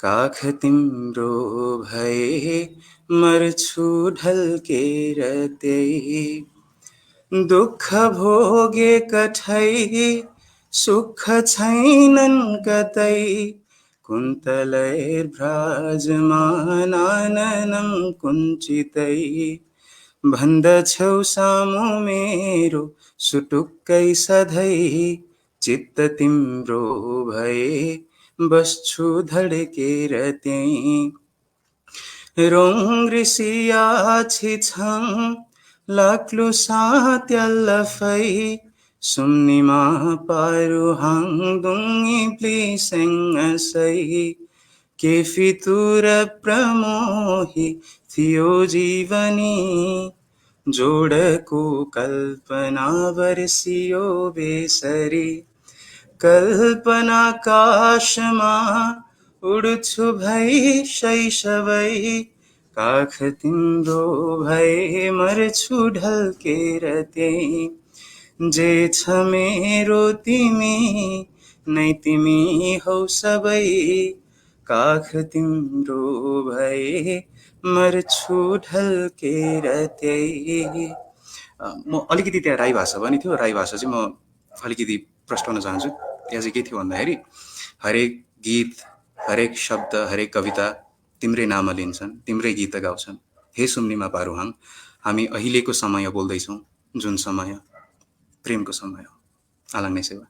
काख तिम्रो भए मर्छु ढल्केर त्यही। दुःख भोगे कठै सुख छैनन् कतै, कुन्तलैर भ्राजमान आननं कुञ्चितै। भन्दछौ सामु मेरो सुटुक्कै सधैँ, चित्त तिम्रो भए बस्छु धड्केर त्यही। रोङ ऋषिया छिछङ लाक्लु सात्यल्लफै, सुम्निमा पारुहाङ दुङ्गी प्लिसेङ असै। के फितुर प्रमोही थियो जीवनी, जोडको कल्पना बर्सियो बेसरी। कल्पनाकाशमा उड्छु भई शैशवै, काख तिम्रो भए मर्छु ढल्केर त्यही। जे छ मेरो तिमी नै तिमी हौ सबै, काख तिम्रो भए मर्छु ढल्केर त्यही। म अलिकति त्यहाँ राई भाषा पनि थियो। राई भाषा चाहिँ म अलिकति प्रश्न चाहन्छु। त्यहाँ चाहिँ के थियो भन्दाखेरि हरेक गीत, हरेक शब्द, हरेक कविता तिम्रै नाम लिन्छन्, तिम्रै गीत गाउँछन्। हे सुम्निमा पारुहाङ, हामी अहिलेको समय बोल्दैछौँ, जुन समय प्रेमको समय हो। आलाङ्ने सेवा।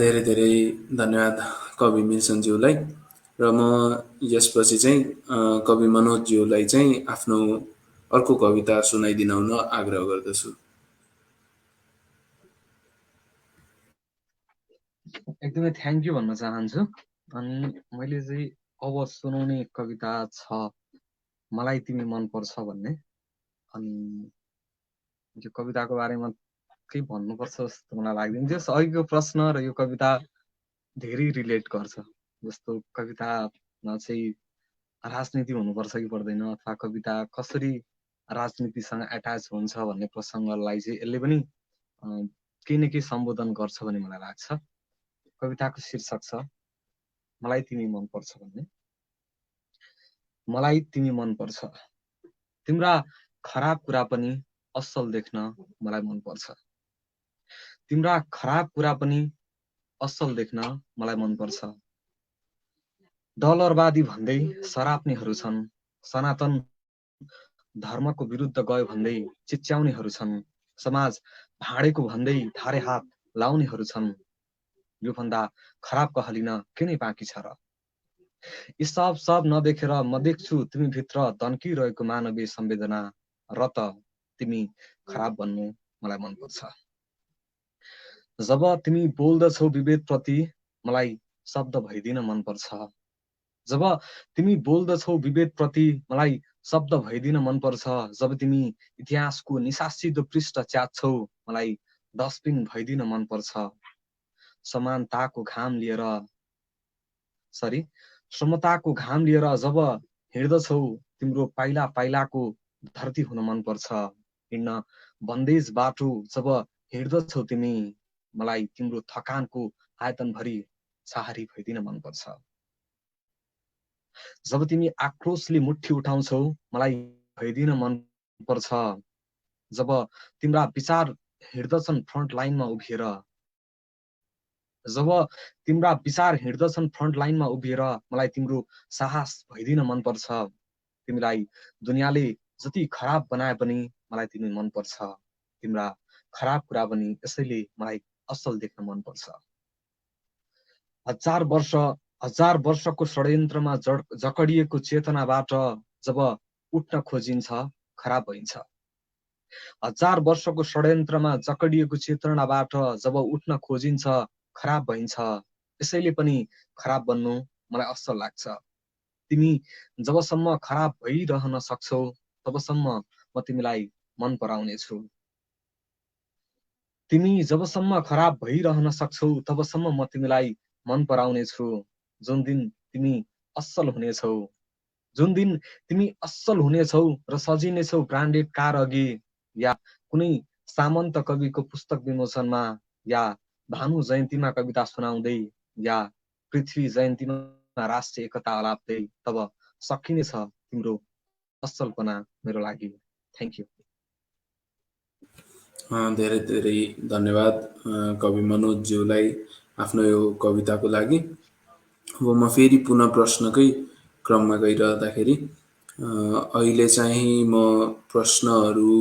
धेरै धेरै धन्यवाद कवि मिल्सनज्यूलाई। र म यसपछि चाहिँ कवि मनोजज्यूलाई चाहिँ आफ्नो अर्को कविता सुनाइदिन हुन आग्रह गर्दछु। एकदमै थ्याङ्क यू भन्न चाहन्छु। अनि मैले चाहिँ अब सुनाउने कविता छ मलाई तिमी मनपर्छ भन्ने। अनि यो कविताको बारेमा केही भन्नुपर्छ जस्तो मलाई लाग्दैन। जस अघिको प्रश्न र यो कविता धेरै रिलेट गर्छ। जस्तो कवितामा चाहिँ राजनीति हुनुपर्छ कि पर्दैन अथवा कविता कसरी राजनीतिसँग एट्याच हुन्छ भन्ने प्रसङ्गलाई चाहिँ यसले पनि केही न केही सम्बोधन गर्छ भन्ने मलाई लाग्छ। कविताको शीर्षक छ मलाई तिमी मनपर्छ भन्ने। मलाई तिमी मनपर्छ, तिम्रा खराब कुरा पनि असल देख्न मलाई मनपर्छ। तिम्रा खराब कुरा पनि असल देख्न मलाई मनपर्छ। डलरवादी भन्दै सराप्नेहरू छन्, सनातन धर्मको विरुद्ध गयो भन्दै चिच्याउनेहरू छन्, समाज भाँडेको भन्दै थारे हात लाउनेहरू छन्। योभन्दा खराब कहलिन के नै बाँकी छ र? यी सब नदेखेर म देख्छु तिमी भित्र दन्किरहेको मानवीय संवेदना, र त तिमी खराब भन्नु मलाई मनपर्छ। जब तिमी बोल्दछौ विभेदप्रति मलाई शब्द भइदिन मनपर्छ। जब तिमी बोल्दछौ विभेदप्रति मलाई शब्द भइदिन मनपर्छ। जब तिमी इतिहासको निसासिदो पृष्ठ च्यात्छौ मलाई डस्टबिन भइदिन मनपर्छ। समताको घाम लिएर जब हिँड्दछौ तिम्रो पाइला पाइलाको धरती हुन मनपर्छ। हिँड्न बन्देज बाटो जब हिँड्दछौ तिमी मलाई तिम्रो थकानको आयतनभरि सहारी भइदिन मनपर्छ। जब तिमी आक्रोशले मुट्ठी उठाउँछौ मलाई भइदिन मनपर्छ। जब तिम्रा विचार हिँड्दछन् फ्रन्ट लाइनमा उभिएर, जब तिम्रा विचार हिँड्दछन् फ्रन्ट लाइनमा उभिएर मलाई तिम्रो साहस भइदिन मनपर्छ। तिमीलाई दुनियाँले जति खराब बनाए पनि मलाई तिमी मनपर्छ। तिम्रा खराब कुरा पनि यसैले मलाई असल देख्न मनपर्छ। हजार वर्षको षड्यन्त्रमा जकडिएको चेतनाबाट जब उठ्न खोजिन्छ खराब भइन्छ। हजार वर्षको षड्यन्त्रमा जकडिएको चेतनाबाट जब उठ्न खोजिन्छ खराब भइन्छ। यसैले पनि खराब बन्नु मलाई असल लाग्छ। तिमी जबसम्म खराब भइरहन सक्छौ तबसम्म म तिमीलाई मन पराउने छु। तिमी जबसम्म खराब भइरहन सक्छौ तबसम्म म तिमीलाई मन पराउने छु। जुन दिन तिमी असल हुनेछौ र सजिनेछौ ब्रान्डेड कार अघि, या कुनै सामन्त कविको पुस्तक विमोचनमा, या भानु जयन्तीमा कविता सुनाउँदै, या पृथ्वी जयन्तीमा राष्ट्रिय एकता अलाप्दै, तब सकिनेछ तिम्रो असलपना मेरो लागि। Thank you. धेरै धेरै धन्यवाद कवि मनोज ज्यूलाई आफ्नो यो कविताको लागि। अब म फेरि पुनः प्रश्नकै क्रममा गइरहँदाखेरि अहिले चाहिँ म प्रश्नहरू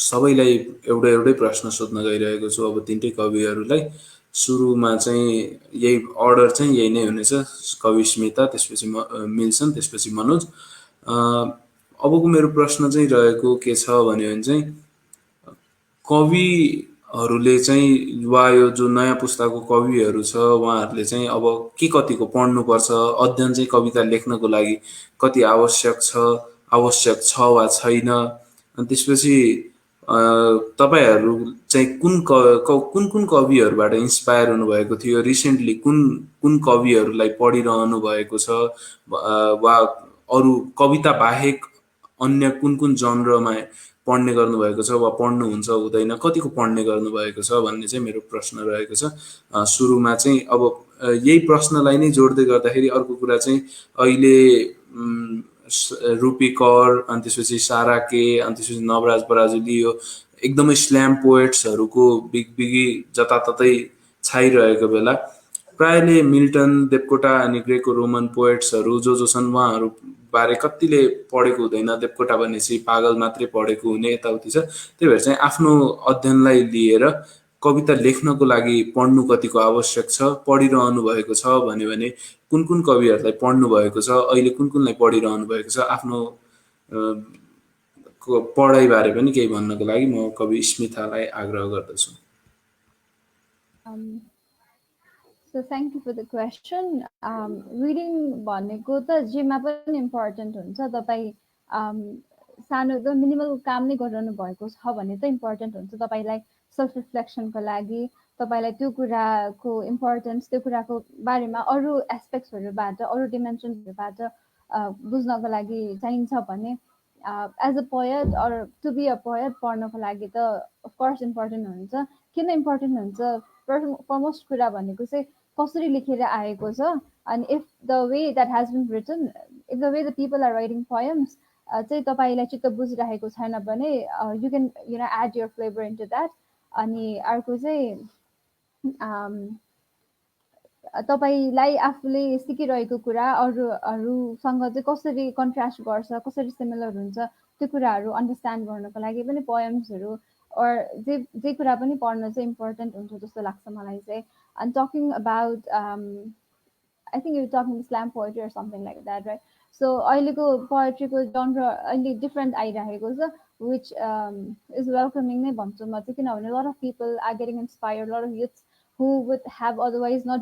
सबैलाई एउटै प्रश्न सोध्न गइरहेको छु। अब तिनटै कविहरूलाई सुरुमा चाहिँ यही अर्डर चाहिँ यही नै हुनेछ, कवि स्मिता, त्यसपछि मिल्सन, त्यसपछि मनोज। अबको मेरो प्रश्न चाहिँ रहेको के छ भन्यो भने चाहिँ कविहरूले चाहिँ वा यो जो नयाँ पुस्ताको कविहरू छ उहाँहरूले चाहिँ अब के कतिको पढ्नुपर्छ, अध्ययन चाहिँ कविता लेख्नको लागि कति आवश्यक छ वा छैन, अनि त्यसपछि तपाईँहरू चाहिँ कुन कविहरूबाट इन्सपायर हुनुभएको थियो, रिसेन्टली कुन कविहरूलाई पढिरहनु भएको छ, वा अरू कविता बाहेक अन्य कुन जनरमा पढ्ने गर्नुभएको छ वा पढ्नुहुन्छ हुँदैन, कतिको पढ्ने गर्नुभएको छ भन्ने चाहिँ मेरो प्रश्न रहेको छ। सुरुमा चाहिँ अब यही प्रश्नलाई नै जोड्दै गर्दाखेरि अर्को कुरा चाहिँ अहिले रुपी कर, अनि त्यसपछि सारा के, अनि त्यसपछि नवराज पराजुली, यो एकदमै स्ल्याम पोएट्सहरूको बिगबिगी जताततै छाइरहेको बेला प्रायले मिल्टन, देवकोटा अनि ग्रेको रोमन पोएट्सहरू जो छन् उहाँहरू बारे कतिले पढेको हुँदैन। देवकोटा भनेपछि पागल मात्रै पढेको हुने यताउति छ। त्यही भएर चाहिँ आफ्नो अध्ययनलाई लिएर कविता लेख्नको लागि पढ्नु कतिको आवश्यक छ, पढिरहनु भएको छ भने कुन कविहरूलाई पढ्नु भएको छ, अहिले कुनलाई पढिरहनु भएको छ, आफ्नो पढाइबारे पनि केही भन्नको लागि म कवि स्मितालाई आग्रह गर्दछु। So thank you for the question. Reading भनेको त जेमा पनि इम्पोर्टेन्ट हुन्छ। तपाईँ सानो मिनिमल काम नै गरिरहनु भएको छ भने त इम्पोर्टेन्ट हुन्छ तपाईँलाई सेल्फ रिफ्लेक्सनको लागि, तपाईँलाई त्यो कुराको इम्पोर्टेन्स, त्यो कुराको बारेमा अरू एस्पेक्ट्सहरूबाट, अरू डिमेन्सन्सहरूबाट बुझ्नको लागि चाहिन्छ भने as a poet or to be a poet पढ्नको लागि त अफकोर्स इम्पोर्टेन्ट हुन्छ। किन इम्पोर्टेन्ट हुन्छ? फर्मोस्ट कुरा भनेको चाहिँ कसरी लेखेर आएको छ, अनि if the way that has been written, if the way the people are writing poems चाहिँ तपाईँलाई चित्त बुझिरहेको छैन भने you can add your flavour into that. अनि अर्को चाहिँ तपाईँलाई आफूले सिकिरहेको कुरा अरूसँग चाहिँ कसरी कन्ट्रास्ट गर्छ, कसरी सिमिलर हुन्छ, त्यो कुराहरू अन्डरस्ट्यान्ड गर्नको लागि पनि पोएम्सहरू जे कुरा पनि पढ्न चाहिँ इम्पोर्टेन्ट हुन्छ जस्तो लाग्छ मलाई चाहिँ। And talking about I think you talking slam poetry or something like that, right? So अहिलेको पोएट्रीको जनर अहिले डिफ्रेन्ट आइरहेको छ, विच इज वेलकमिङ नै भन्छु म चाहिँ, किनभने lot of people are getting inspired, lot of youths who would have otherwise not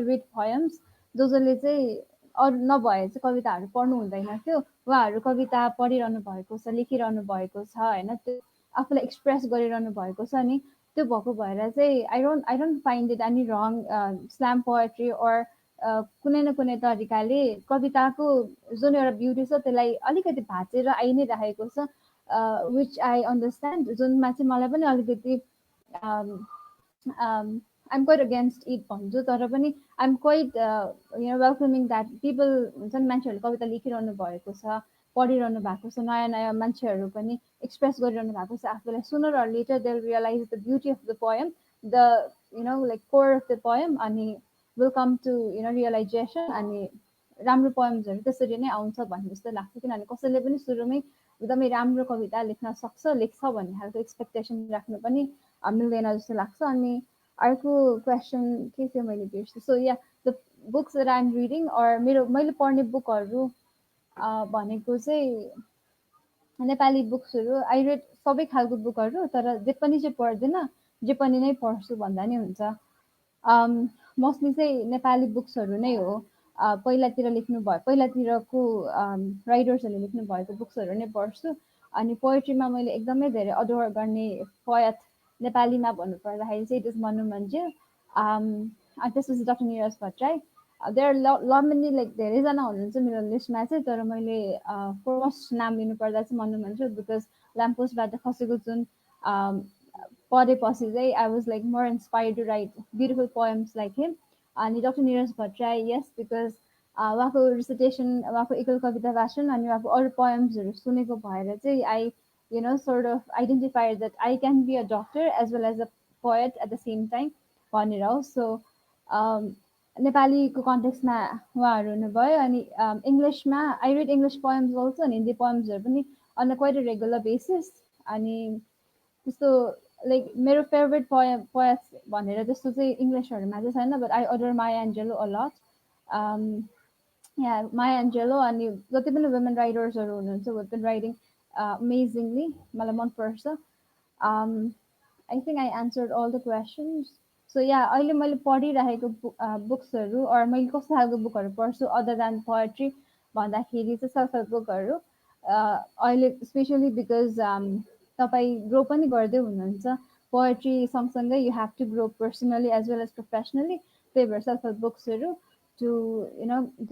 read poems, जसले चाहिँ अरू नभए चाहिँ कविताहरू पढ्नु हुँदैन थियो, उहाँहरू कविता पढिरहनु भएको छ, लेखिरहनु भएको छ होइन, त्यो आफूलाई एक्सप्रेस गरिरहनु भएको छ। नि त्यो भएको भएर चाहिँ I don't find it any wrong slam poetry or कुनै न कुनै तरिकाले कविताको जुन एउटा ब्युटी छ त्यसलाई अलिकति भाँचेर आइ नै राखेको छ, विच आई अन्डरस्ट्यान्ड, जुनमा चाहिँ मलाई पनि अलिकति I'm quite against it भन्छु, तर पनि I'm quite welcoming that people हुन्छन्, मान्छेहरूले कविता लेखिरहनु भएको छ, पढिरहनु भएको छ, नयाँ नयाँ मान्छेहरू पनि एक्सप्रेस गरिरहनु भएको छ आफूलाई। Sooner or later they'll realize the beauty of the poem, the like core of the poem, अनि will come to realization, अनि राम्रो पोएम्सहरू त्यसरी नै आउँछ भन्ने जस्तो लाग्छ। किनभने कसैले पनि सुरुमै एकदमै राम्रो कविता लेख्न सक्छ, लेख्छ भन्ने खालको एक्सपेक्टेसन राख्नु पनि मिल्दैन जस्तो लाग्छ। अनि अर्को क्वेसन के थियो मैले बिर्सेँ। So yeah the books that I am reading or मैले पढ्ने बुकहरू भनेको चाहिँ नेपाली बुक्सहरू, आई रिड सबै खालको बुकहरू, तर जे पनि चाहिँ पढ्दिनँ, जे पनि नै पढ्छु भन्दा नि हुन्छ। मोस्टली चाहिँ नेपाली बुक्सहरू नै हो, पहिलातिरको राइटर्सहरूले लेख्नु भएको बुक्सहरू नै पढ्छु। अनि पोएट्रीमा मैले एकदमै धेरै अडोर गर्ने पोएट नेपालीमा भन्नुपर्दाखेरि चाहिँ इट इज मनु मन्जिल, त्यसपछि डक्टर निरज भट्टराई। देयर लमेनी लाइक धेरैजना हुनुहुन्छ मेरो लिस्टमा चाहिँ, तर मैले फर्स्ट नाम लिनुपर्दा चाहिँ मनु मन्जिल, बिकज ल्याम्पोस्टबाट खसेको जुन पढेपछि चाहिँ I was like more inspired to write beautiful poems like him. अनि doctor Niraj Bhattarai, yes, because उहाँको रिसिटेसन, उहाँको एकल कविता वाचन अनि उहाँको अरू पोएम्सहरू सुनेको भएर चाहिँ I sort of identified that I can be a doctor as well as a poet at the same time भनेर हो। सो नेपालीको कन्टेक्स्टमा उहाँहरू हुनुभयो। अनि इङ्ग्लिसमा I read English poems also, अनि हिन्दी पोएम्सहरू पनि on quite a regular basis. अनि त्यस्तो लाइक मेरो फेभरेट पोएट्स भनेर त्यस्तो चाहिँ इङ्ग्लिसहरूमा चाहिँ छैन, but I order Maya Angelo a lot. Yeah Maya Angelo अनि जति पनि वुमेन राइटर्सहरू हुनुहुन्छ वुड बिन राइटिङ amazingly, मलाई मनपर्छ। I think I answered all the questions. So yeah अहिले मैले पढिरहेको बुक्सहरू अर मैले कस्तो खालको बुकहरू पढ्छु अदर देन पोएट्री भन्दाखेरि चाहिँ सेल्फ हेल्प बुकहरू अहिले, स्पेसली बिकज तपाईँ ग्रो पनि गर्दै हुनुहुन्छ पोएट्री सँगसँगै, you have to grow personally as well as professionally. त्यही भएर सेल्फ हेल्प बुक्सहरू टु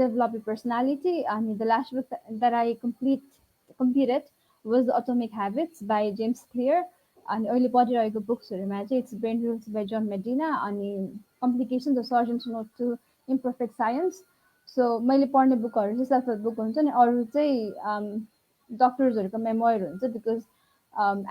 डेभलप your personality. अनि the last book that I completed was The Atomic Habits by James Clear. अनि अहिले पढिरहेको बुक्सहरूमा चाहिँ it's brain rules by John Medina अनि complication the surgeon's note to imperfect science. So मैले पढ्ने बुकहरू चाहिँ सेल्फ हेल्प बुक हुन्छ, अनि अरू चाहिँ डक्टर्सहरूको मेमोयर हुन्छ, because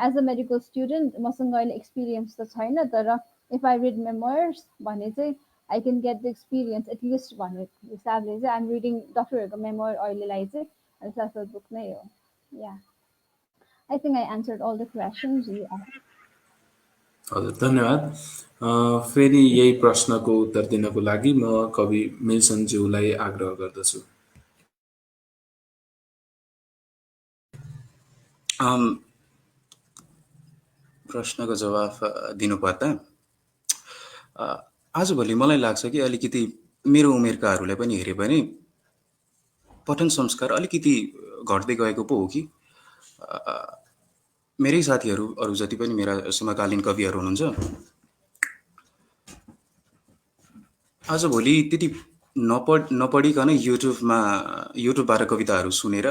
as a medical student मसँग अहिले एक्सपिरियन्स त छैन, तर इफ आई रिड मेमोयर्स भने चाहिँ I can get the experience at least भन्ने हिसाबले चाहिँ आइ एम रिडिङ डक्टरहरूको मेमोयर अहिलेलाई चाहिँ, अनि सेल्फ हेल्प बुक नै हो। या I think I answered all the questions you asked. हजुर, धन्यवाद। फेरि यही प्रश्नको उत्तर दिनको लागि म कवि मिल्सन ज्यूलाई आग्रह गर्दछु। प्रश्नको जवाफ दिनुपर्दा आजभोलि मलाई लाग्छ कि अलिकति मेरो उमेरकाहरूले पनि हेऱ्यो भने पठन संस्कार अलिकति घट्दै गएको पो हो कि मेरै साथीहरू अरू जति पनि मेरा समकालीन कविहरू हुनुहुन्छ आजभोलि त्यति नपढिकन युट्युबबाट कविताहरू सुनेर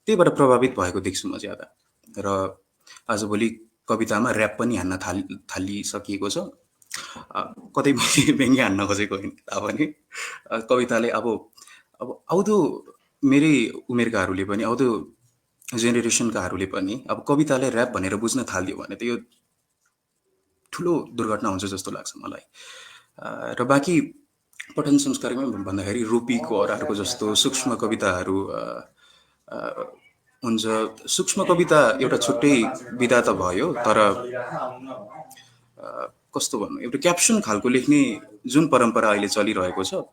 त्यहीबाट प्रभावित भएको देख्छु म ज्यादा। र आजभोलि कवितामा ऱ्याप पनि हान्न थालिसकिएको छ। कतै मैले व्यङ्ग्य हान्न खोजेको होइन तापनि कविताले अब आउँदो मेरै उमेरकाहरूले पनि, आउँदो जेनेरेसनकाहरूले पनि अब कविताले ऱ्याप भनेर बुझ्न थालिदियो भने त यो ठुलो दुर्घटना हुन्छ जस्तो लाग्छ मलाई। र बाँकी पठन संस्कारमा भन्दाखेरि रुपीको अरारको जस्तो सूक्ष्म कविताहरू हुन्छ। सूक्ष्म कविता एउटा छुट्टै विधा त भयो, तर कस्तो भन्नु, एउटा क्याप्सन खालको लेख्ने जुन परम्परा अहिले चलिरहेको छ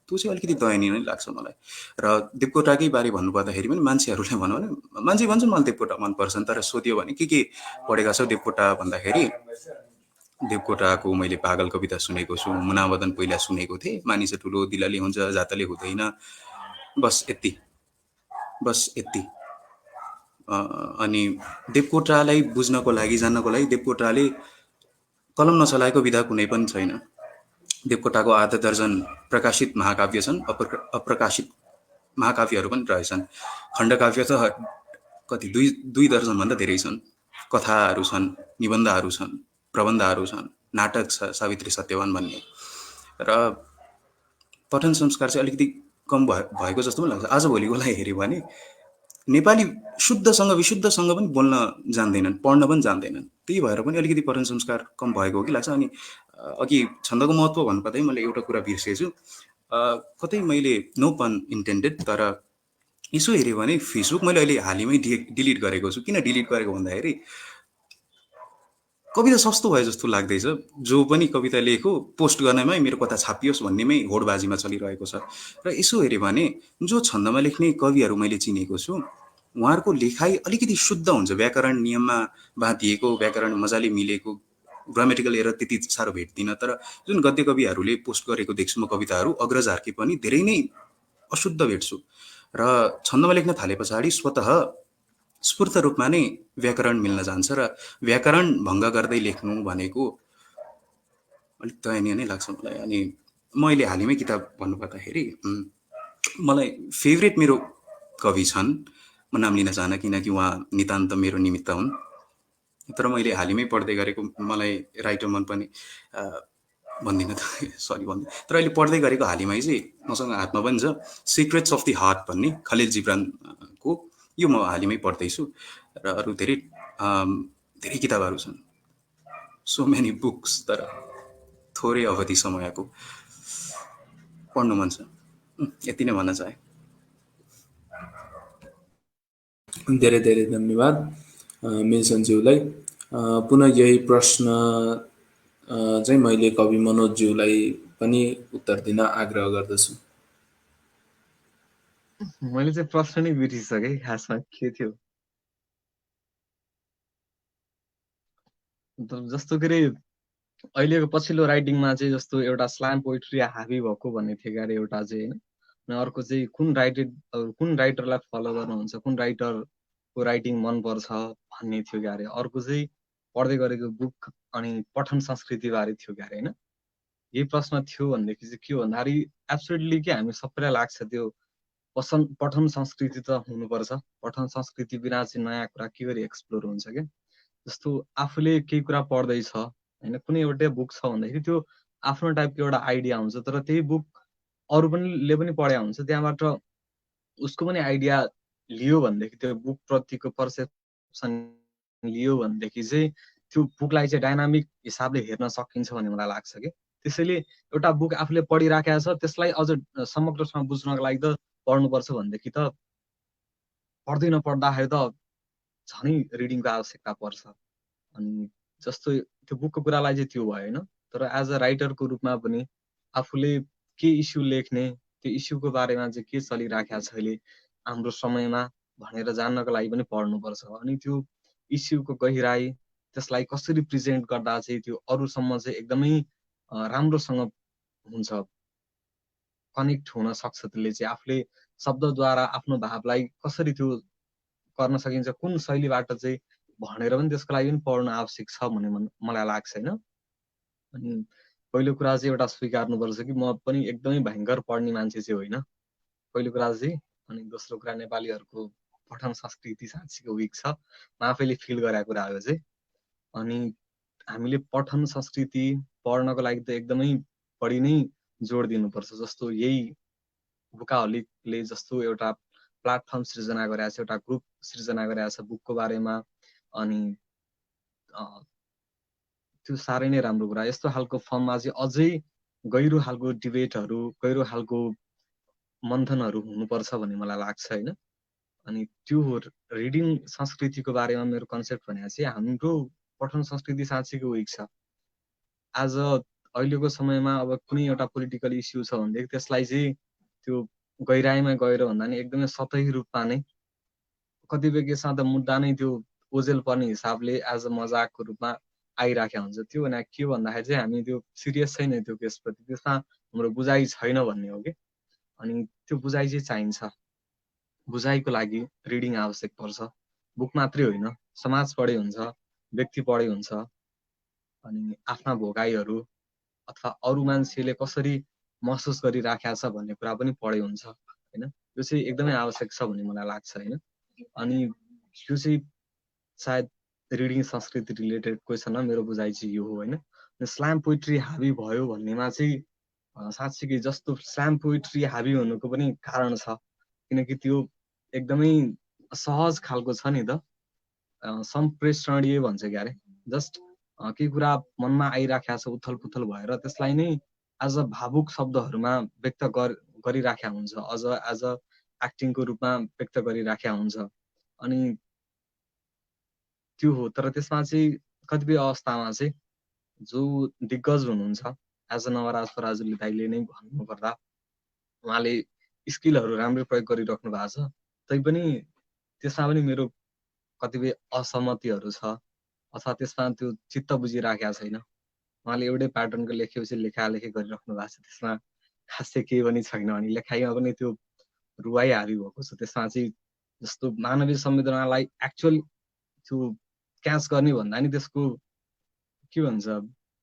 त्यो चाहिँ अलिकति दयनीय नै लाग्छ मलाई। र देवकोटाकै बारे भन्नुपर्दाखेरि पनि मान्छेहरूले भनौँ भने, मान्छे भन्छन् मलाई देवकोटा मनपर्छन्, तर सोध्यो भने के पढेका छौ देवकोटा भन्दाखेरि देवकोटाको मैले पागल कविता सुनेको छु, मुनामदन पहिला सुनेको थिएँ, मानिस ठुलो दिलले हुन्छ जातले हुँदैन, बस यति। अनि देवकोटालाई बुझ्नको लागि, जान्नको लागि देवकोटाले कलम नचलाएको विधा कुनै पनि छैन। देवकोटाको आधा दर्जन प्रकाशित महाकाव्य छन्, अप्रकाशित महाकाव्यहरू पनि रहेछन्। खण्डकाव्य त कति दुई दर्जनभन्दा धेरै छन्। कथाहरू छन्, निबन्धहरू छन्, प्रबन्धहरू छन्, नाटक छ सावित्री सत्यवान भन्ने। र पठन संस्कार चाहिँ अलिकति कम भएको जस्तो पनि लाग्छ। आजभोलिकोलाई हेऱ्यो भने नेपाली शुद्धसँग विशुद्धसँग पनि बोल्न जान्दैनन्, पढ्न पनि जान्दैनन्। त्यही भएर पनि अलिकति पठन संस्कार कम भएको हो कि लाग्छ। अनि अघि छन्दको महत्त्व भन्नुपर्दै मैले एउटा कुरा बिर्सेछु। कतै मैले नो पन इन्टेन्डेड, तर यसो हेऱ्यो भने फेसबुक मैले अहिले हालैमै डिलिट गरेको छु। किन डिलिट गरेको भन्दाखेरि कविता सस्तो भयो जस्तो लाग्दैछ। जो पनि कविता लेखो पोस्ट गर्नेमै मेरो कथा छापियोस् भन्नेमै होडबाजीमा चलिरहेको छ। र यसो हेऱ्यो भने जो छन्दमा लेख्ने कविहरू मैले चिनेको छु उहाँहरूको लेखाइ अलिकति शुद्ध हुन्छ, व्याकरण नियममा बाँधिएको, व्याकरण मजाले मिलेको, ग्रामेटिकल एरर त्यति साह्रो भेट्दिनँ। तर जुन गद्य कविहरूले पोस्ट गरेको देख्छु म कविताहरू, अग्रजहरुकै पनि धेरै नै अशुद्ध भेट्छु। र छन्दमा लेख्न थाले पछाडि स्वतः स्फूर्त रूपमा नै व्याकरण मिल्न जान्छ र व्याकरण भङ्ग गर्दै लेख्नु भनेको अलिक दयनीय नै लाग्छ मलाई। अनि मैले हालैमै किताब भन्नुपर्दाखेरि मलाई फेभरेट मेरो कवि छन्, म नाम लिन चाहन्न किनकि उहाँ नितान्त मेरो निमित्त हुन्। तर मैले हालैमै पढ्दै गरेको, मलाई राइटर मन पनि भन्दिनँ त, सरी भन्दिनँ, तर अहिले पढ्दै गरेको हालैमै चाहिँ मसँग हातमा पनि छ सिक्रेट्स अफ द हार्ट भन्ने खलिल जिब्रानको। यो म हालैमै पढ्दैछु। र अरू धेरै किताबहरू छन्, सो मेनी बुक्स, तर थोरै अवधि समयको पढ्नु मन छ। यति नै भन्न चाहे। धेरै धेरै धन्यवाद मिल्सनज्यूलाई। पुनः यही प्रश्न चाहिँ मैले कवि मनोजज्यूलाई पनि उत्तर दिन आग्रह गर्दछु। मैले चाहिँ प्रश्न नै बिर्सिसकेँ खासमा के थियो। जस्तो के अरे अहिलेको पछिल्लो राइटिङमा चाहिँ जस्तो एउटा स्ल्याम पोइट्री हाबी भएको भन्ने थियो क्या अरे एउटा चाहिँ, होइन। अनि अर्को चाहिँ कुन राइटरलाई फलो गर्नुहुन्छ, कुन राइटरको राइटिङ मनपर्छ भन्ने थियो क्या अरे। अर्को चाहिँ पढ्दै गरेको बुक अनि पठन संस्कृतिबारे थियो क्या अरे, होइन। यही प्रश्न थियो भनेदेखि चाहिँ के भन्दाखेरि एब्सोल्युटली के हामी सबैलाई लाग्छ त्यो पठन संस्कृति त हुनुपर्छ। पठन संस्कृति बिना चाहिँ नयाँ कुरा के गरी एक्सप्लोर हुन्छ क्या। जस्तो आफूले केही कुरा पढ्दैछ होइन, कुनै एउटै बुक छ भन्दाखेरि त्यो आफ्नो टाइपको एउटा आइडिया हुन्छ, तर त्यही बुक अरू पनि पढेको हुन्छ, त्यहाँबाट उसको पनि आइडिया लियो भनेदेखि, त्यो बुक प्रतिको पर्सेप्सन लियो भनेदेखि चाहिँ त्यो बुकलाई चाहिँ डाइनामिक हिसाबले हेर्न सकिन्छ भन्ने मलाई लाग्छ कि। त्यसैले एउटा बुक आफूले पढिराखेको छ त्यसलाई अझ समग्रसँग बुझ्नको लागि त पढ्नुपर्छ भनेदेखि त पढ्दै नपढ्दाखेरि त झनै रिडिङको आवश्यकता पर्छ। अनि जस्तो त्यो बुकको कुरालाई चाहिँ त्यो भयो होइन, तर एज अ राइटरको रूपमा पनि आफूले के इस्यु लेख्ने, त्यो इस्युको बारेमा चाहिँ के चलिराखेको छ अहिले हाम्रो समयमा भनेर जान्नको लागि पनि पढ्नुपर्छ। अनि त्यो इस्युको गहिराई, त्यसलाई कसरी प्रेजेन्ट गर्दा चाहिँ त्यो अरूसम्म चाहिँ एकदमै राम्रोसँग हुन्छ, कनेक्ट हुन सक्छ। त्यसले चाहिँ आफूले शब्दद्वारा आफ्नो भावलाई कसरी त्यो गर्न सकिन्छ, कुन शैलीबाट चाहिँ भनेर पनि त्यसको लागि पनि पढ्नु आवश्यक छ भन्ने मलाई लाग्छ होइन। अनि पहिलो कुरा चाहिँ एउटा स्वीकार्नुपर्छ कि म पनि एकदमै भयङ्कर पढ्ने मान्छे चाहिँ होइन, पहिलो कुरा चाहिँ। अनि दोस्रो कुरा नेपालीहरूको पठन संस्कृति साँच्चीको विक छ, म आफैले फिल गरेको कुरा हो चाहिँ। अनि हामीले पठन संस्कृति पढ्नको लागि त एकदमै बढी नै जोड दिनुपर्छ। जस्तो यही बुकाहोलिकले जस्तो एउटा प्लेटफर्म सृजना गरेको छ, एउटा ग्रुप सृजना गरेको छ बुकको बारेमा, अनि त्यो साह्रै नै राम्रो कुरा। यस्तो खालको फर्ममा चाहिँ अझै गहिरो खालको डिबेटहरू, गहिरो खालको मन्थनहरू हुनुपर्छ भन्ने मलाई लाग्छ होइन। अनि त्यो हो रिडिङ संस्कृतिको बारेमा मेरो कन्सेप्ट भनेको चाहिँ हाम्रो पठन संस्कृति साँच्चीको विक छ। आज अहिलेको समयमा अब कुनै एउटा पोलिटिकल इस्यु छ भनेदेखि त्यसलाई चाहिँ त्यो गहिराइमा गएर भन्दा नि एकदमै सतही रूपमा नै कतिपय केसमा त मुद्दा नै त्यो ओझेल पर्ने हिसाबले एज अ मजाकको रूपमा आइराखेको हुन्छ। त्यो भने के भन्दाखेरि चाहिँ हामी त्यो सिरियस छैन त्यो केसप्रति, त्यसमा हाम्रो बुझाइ छैन भन्ने हो कि। अनि त्यो बुझाइ चाहिँ चाहिन्छ। बुझाइको लागि रिडिङ आवश्यक पर्छ। बुक मात्रै होइन, समाज पढे हुन्छ, व्यक्ति पढे हुन्छ, अनि आफ्ना भोगाइहरू अथवा अरू मान्छेले कसरी महसुस गरिराखेको छ भन्ने कुरा पनि पढे हुन्छ होइन। यो चाहिँ एकदमै आवश्यक छ भन्ने मलाई लाग्छ होइन। अनि यो चाहिँ सायद रिडिङ संस्कृति रिलेटेड क्वेसन हो, मेरो बुझाइ चाहिँ यो हो होइन। स्ल्याम पोइट्री हाबी भयो भन्नेमा चाहिँ साँच्चीकै जस्तो स्ल्याम पोइट्री हाबी हुनुको पनि कारण छ, किनकि त्यो एकदमै सहज खालको छ नि त, सम्प्रेषणीय भन्छ क्यारे। जस्ट केही कुरा मनमा आइराखेको छ उथल पुथल भएर त्यसलाई नै एज अ भावुक शब्दहरूमा व्यक्त गरिराखेका हुन्छ, अझ एज अ एक्टिङको रूपमा व्यक्त गरिराखेका हुन्छ। अनि त्यो हो। तर त्यसमा चाहिँ कतिपय अवस्थामा चाहिँ जो दिग्गज हुनुहुन्छ एज अ नवराज पराजुली दाइले नै भन्नुपर्दा उहाँले स्किलहरू राम्रै प्रयोग गरिराख्नु भएको छ, तैपनि त्यसमा पनि मेरो कतिपय असहमतिहरू छ, अथवा त्यसमा त्यो चित्त बुझिराखेको छैन। उहाँले एउटै प्याटर्नको लेखेपछि लेखालेखी गरिराख्नु भएको छ, त्यसमा खासै केही पनि छैन। अनि लेखाइमा पनि त्यो रुवाई हाबी भएको छ। त्यसमा चाहिँ जस्तो मानवीय संवेदनालाई एक्चुअल त्यो क्याच गर्ने भन्दा नि त्यसको के भन्छ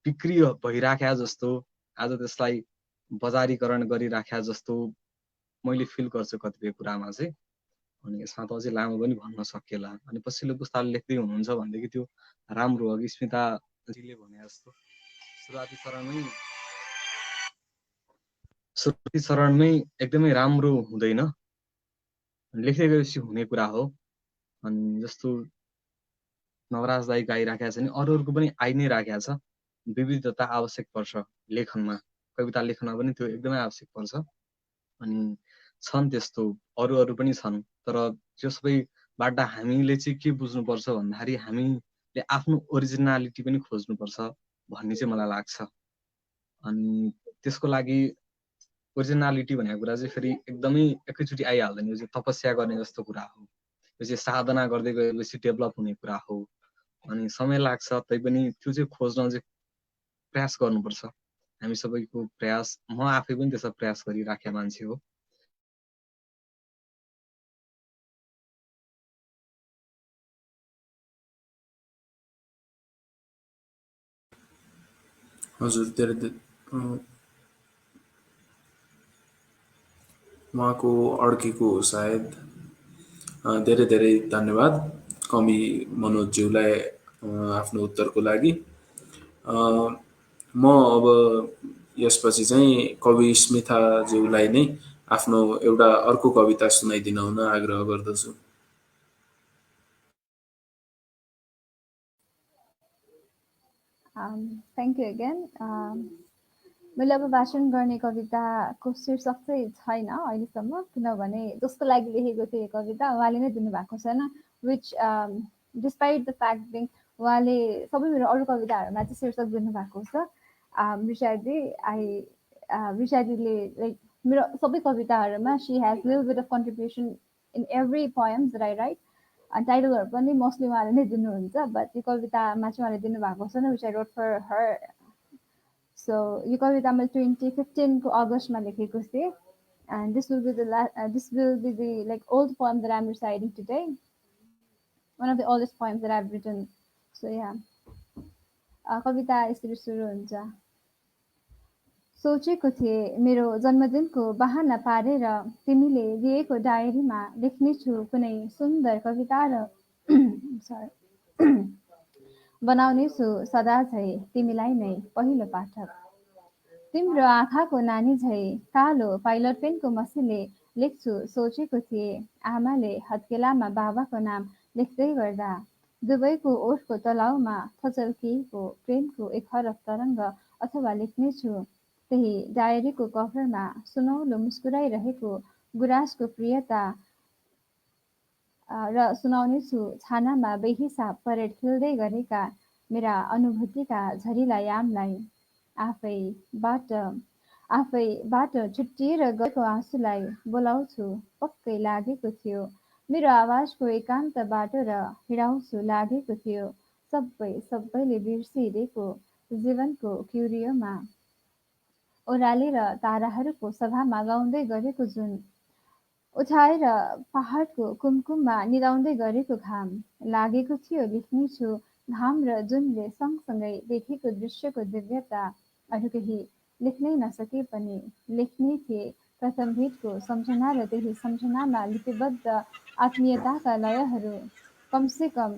बिक्री भइराख्या जस्तो, आज त्यसलाई बजारीकरण गरिराख्या जस्तो मैले फिल गर्छु कतिपय कुरामा चाहिँ। अनि यसमा त अझै लामो पनि भन्न सकिएला। अनि पछिल्लो पुस्ताले लेख्दै हुनुहुन्छ भनेदेखि त्यो राम्रो हो। अघि स्मिताजीले भने जस्तो सुरुवाती चरणमै एकदमै राम्रो हुँदैन, लेख्दै गएपछि हुने कुरा हो। अनि जस्तो नवराज दाई गाइराखेको छ नि अरूहरूको पनि आइ नै राखेको छ। विविधता आवश्यक पर्छ लेखनमा, कविता लेखनमा पनि त्यो एकदमै आवश्यक पर्छ। अनि छन् त्यस्तो अरू पनि छन्, तर त्यो सबैबाट हामीले चाहिँ के बुझ्नुपर्छ भन्दाखेरि हामीले आफ्नो ओरिजिनालिटी पनि खोज्नुपर्छ भन्ने चाहिँ मलाई लाग्छ। अनि त्यसको लागि ओरिजिनालिटी भनेको कुरा चाहिँ फेरि एकदमै एकैचोटि आइहाल्दैन। यो चाहिँ तपस्या गर्ने जस्तो कुरा हो, यो चाहिँ साधना गर्दै गएपछि डेभलप हुने कुरा हो। अनि समय लाग्छ, तैपनि त्यो चाहिँ खोज्न चाहिँ प्रयास गर्नुपर्छ। हामी सबैको प्रयास, म आफै पनि त्यसो प्रयास गरिराखेका मान्छे हो। हजुर, उहाँको अड्केको हो सायद। धेरै धेरै धन्यवाद कवि मनोजज्यूलाई आफ्नो उत्तरको लागि। म अब यसपछि चाहिँ कवि स्मिताज्यूलाई नै आफ्नो एउटा अर्को कविता सुनाइदिन हुन आग्रह गर्दछु। Thank you again. मैले अब भाषण गर्ने कविताको शीर्षक चाहिँ छैन अहिलेसम्म, किनभने जसको लागि लेखेको थिएँ कविता उहाँले नै दिनुभएको छैन, which despite the fact being उहाँले सबै मेरो अरू कविताहरूमा चाहिँ शीर्षक दिनुभएको छ। विषादीले लाइक मेरो सबै कविताहरूमा she has little bit of contribution in every poems that I write. टाइटलहरू पनि मोस्टली उहाँले नै दिनुहुन्छ, बट यो कवितामा चाहिँ उहाँले दिनुभएको छैन, which I wrote for her. So यो कविता मैले 2015 को अगस्तमा लेखेको थिएँ। And this will be the like old poem that I am reciting today, one of the oldest poems that I have written. So yeah कविता यसरी सुरु हुन्छ। सोचेको थिएँ मेरो जन्मदिनको बहाना पारेर तिमीले दिएको डायरीमा लेख्नेछु कुनै सुन्दर कविता र sorry, बनाउनेछु सदा झै तिमीलाई नै पहिलो पाठक। तिम्रो आँखाको नानी झै कालो पाइलट पेनको मसीले लेख्छु सोचेको थिएँ आमाले हत्केलामा बाबाको नाम लेख्दै गर्दा दुवैको ओठको तलाउमा थचल्किएको प्रेमको एक हरफ तरङ्ग अथवा लेख्नेछु त्यही डायरीको कभरमा सुनौलो मुस्कुराइरहेको गुराँसको प्रियता र सुनाउनेछु छानामा बेहिसाब परेड खेल्दै गरेका मेरा अनुभूतिका झरिला यामलाई आफैबाट छुट्टिएर गएको आँसुलाई बोलाउँछु पक्कै लागेको थियो मेरो आवाजको एकान्त बाटो र हिँडाउँछु लागेको थियो सबैले बिर्सिदिएको जीवनको क्युरियोमा ओह्रालेर ताराहरूको सभामा गाउँदै गरेको जुन उठाएर पहाडको कुमकुममा निदाउँदै गरेको घाम लागेको थियो लेख्नेछु घाम र जुनले सँगसँगै देखेको दृश्यको दिव्यता अरू केही लेख्नै नसके पनि लेख्ने थिए प्रथम भेटको सम्झना र त्यही सम्झनामा लिपिबद्ध आत्मीयताका लयहरू कमसे कम